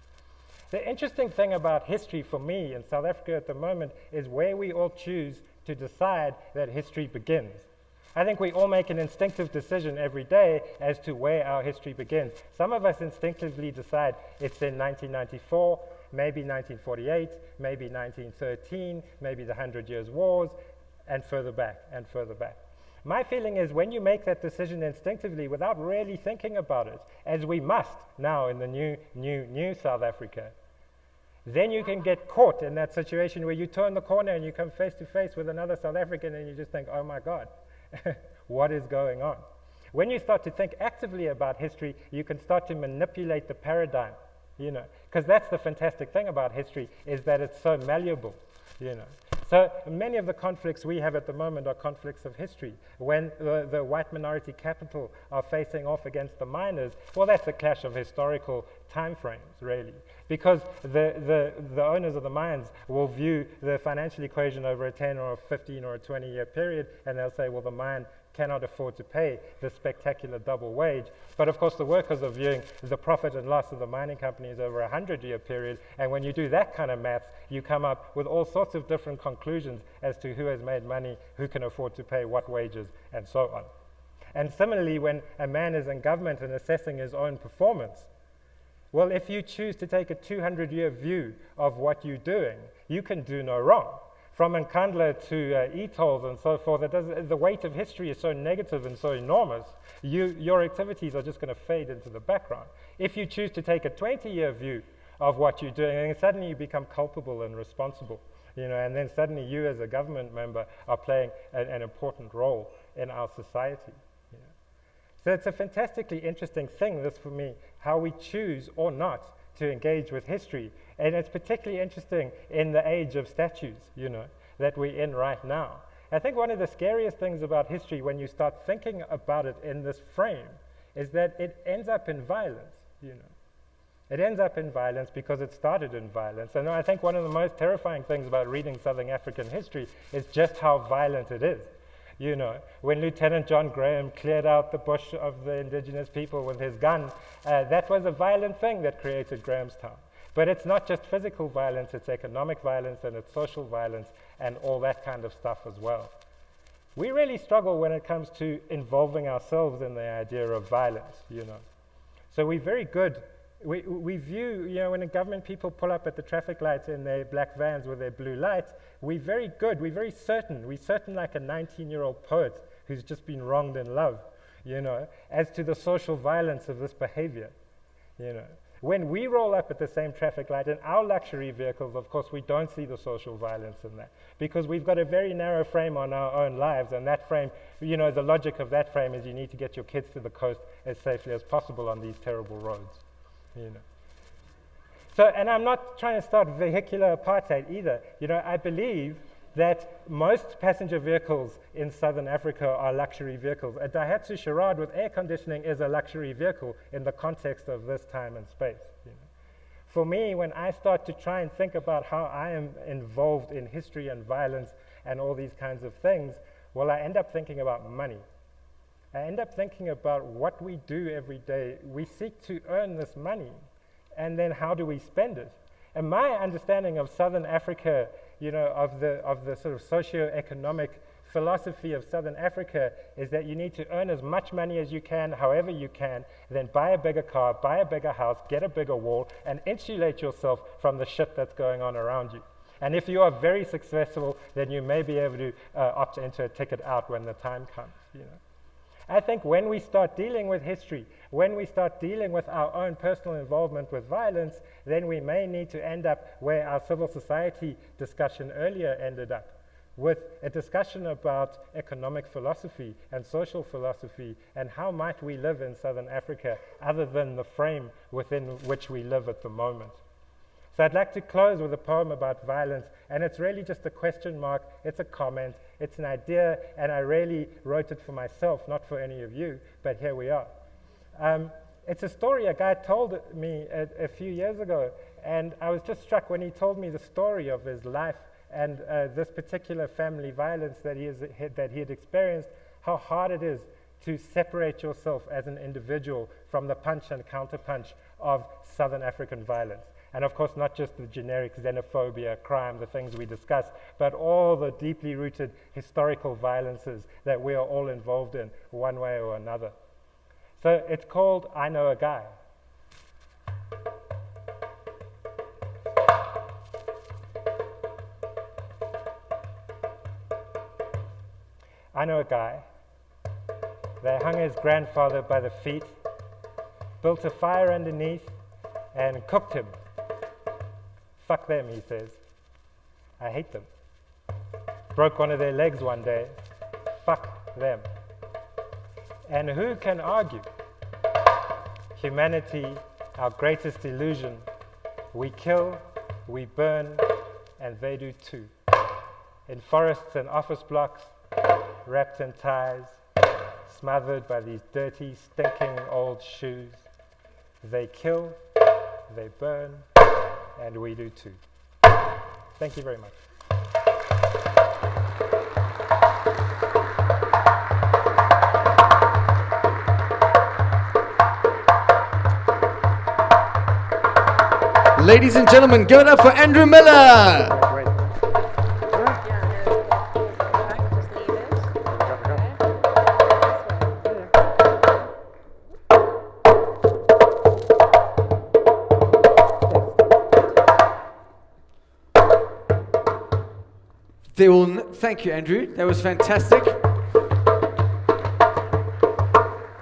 The interesting thing about history for me in South Africa at the moment is where we all choose to decide that history begins. I think we all make an instinctive decision every day as to where our history begins. Some of us instinctively decide it's in 1994, maybe 1948, maybe 1913, maybe the 100 Years' Wars, and further back, and further back. My feeling is when you make that decision instinctively without really thinking about it, as we must now in the new South Africa, then you can get caught in that situation where you turn the corner and you come face to face with another South African and you just think, oh my God, what is going on? When you start to think actively about history, you can start to manipulate the paradigm, you know, because that's the fantastic thing about history, is that it's so malleable, you know. So many of the conflicts we have at the moment are conflicts of history. When the white minority capital are facing off against the miners, well, that's a clash of historical timeframes, really. Because the owners of the mines will view the financial equation over a 10 or a 15 or a 20-year period, and they'll say, well, the mine cannot afford to pay the spectacular double wage. But of course, the workers are viewing the profit and loss of the mining companies over a 100-year period. And when you do that kind of maths, you come up with all sorts of different conclusions as to who has made money, who can afford to pay what wages, and so on. And similarly, when a man is in government and assessing his own performance, well, if you choose to take a 200-year view of what you're doing, you can do no wrong. From Nkandla to e-tolls and so forth, the weight of history is so negative and so enormous, your activities are just going to fade into the background. If you choose to take a 20-year view of what you're doing, and suddenly you become culpable and responsible, you know, and then suddenly you as a government member are playing an important role in our society. You know. So it's a fantastically interesting thing, this for me, how we choose or not to engage with history. And it's particularly interesting in the age of statues, you know, that we're in right now. I think one of the scariest things about history when you start thinking about it in this frame is that it ends up in violence, you know. It ends up in violence because it started in violence. And I think one of the most terrifying things about reading Southern African history is just how violent it is. You know, when Lieutenant John Graham cleared out the bush of the indigenous people with his gun, that was a violent thing that created Grahamstown. But it's not just physical violence, it's economic violence and it's social violence and all that kind of stuff as well. We really struggle when it comes to involving ourselves in the idea of violence, you know. So we're very good. We view, you know, when the government people pull up at the traffic lights in their black vans with their blue lights, we're very good, we're very certain. We're certain like a 19-year-old poet who's just been wronged in love, you know, as to the social violence of this behavior, you know. When we roll up at the same traffic light in our luxury vehicles, of course, we don't see the social violence in that because we've got a very narrow frame on our own lives, and that frame, you know, the logic of that frame is you need to get your kids to the coast as safely as possible on these terrible roads, you know. So, and I'm not trying to start vehicular apartheid either. You know, I believe that most passenger vehicles in Southern Africa are luxury vehicles. A Daihatsu Charade with air conditioning is a luxury vehicle in the context of this time and space. You know. For me, when I start to try and think about how I am involved in history and violence and all these kinds of things, well, I end up thinking about money. I end up thinking about what we do every day. We seek to earn this money, and then how do we spend it? And my understanding of Southern Africa, you know, of the sort of socio-economic philosophy of Southern Africa is that you need to earn as much money as you can, however you can, then buy a bigger car, buy a bigger house, get a bigger wall, and insulate yourself from the shit that's going on around you. And if you are very successful, then you may be able to opt into a ticket out when the time comes, you know. I think when we start dealing with history, when we start dealing with our own personal involvement with violence, then we may need to end up where our civil society discussion earlier ended up, with a discussion about economic philosophy and social philosophy and how might we live in Southern Africa other than the frame within which we live at the moment. So I'd like to close with a poem about violence, and it's really just a question mark, it's a comment, it's an idea, and I really wrote it for myself, not for any of you, but here we are. It's a story a guy told me a few years ago, and I was just struck when he told me the story of his life and this particular family violence that he had experienced, how hard it is to separate yourself as an individual from the punch and counterpunch of Southern African violence. And of course, not just the generic xenophobia, crime, the things we discuss, but all the deeply rooted historical violences that we are all involved in one way or another. So it's called I Know a Guy. I know a guy. They hung his grandfather by the feet, built a fire underneath, and cooked him. Fuck them, he says. I hate them. Broke one of their legs one day. Fuck them. And who can argue? Humanity, our greatest illusion. We kill, we burn, and they do too. In forests and office blocks, wrapped in ties, smothered by these dirty, stinking old shoes. They kill, they burn, and we do too. Thank you very much. Ladies and gentlemen, give it up for Andrew Miller. Thank you, Andrew. That was fantastic.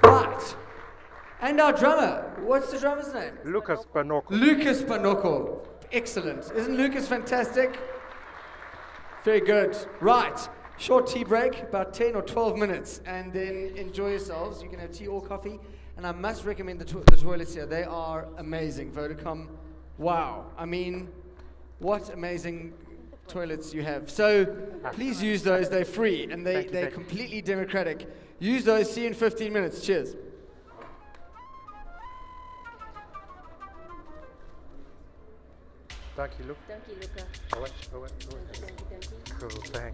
Right. And our drummer. What's the drummer's name? Lucas Panoko. Lucas Panoko. Excellent. Isn't Lucas fantastic? Very good. Right. Short tea break, about 10 or 12 minutes, and then enjoy yourselves. You can have tea or coffee. And I must recommend the toilets here. They are amazing. Vodacom. Wow. I mean, what amazing toilets you have. So please use those. They're free and they're completely democratic. Use those. See you in 15 minutes. Cheers. Thank you, Luke. Thank you, Luca. Cool, thanks.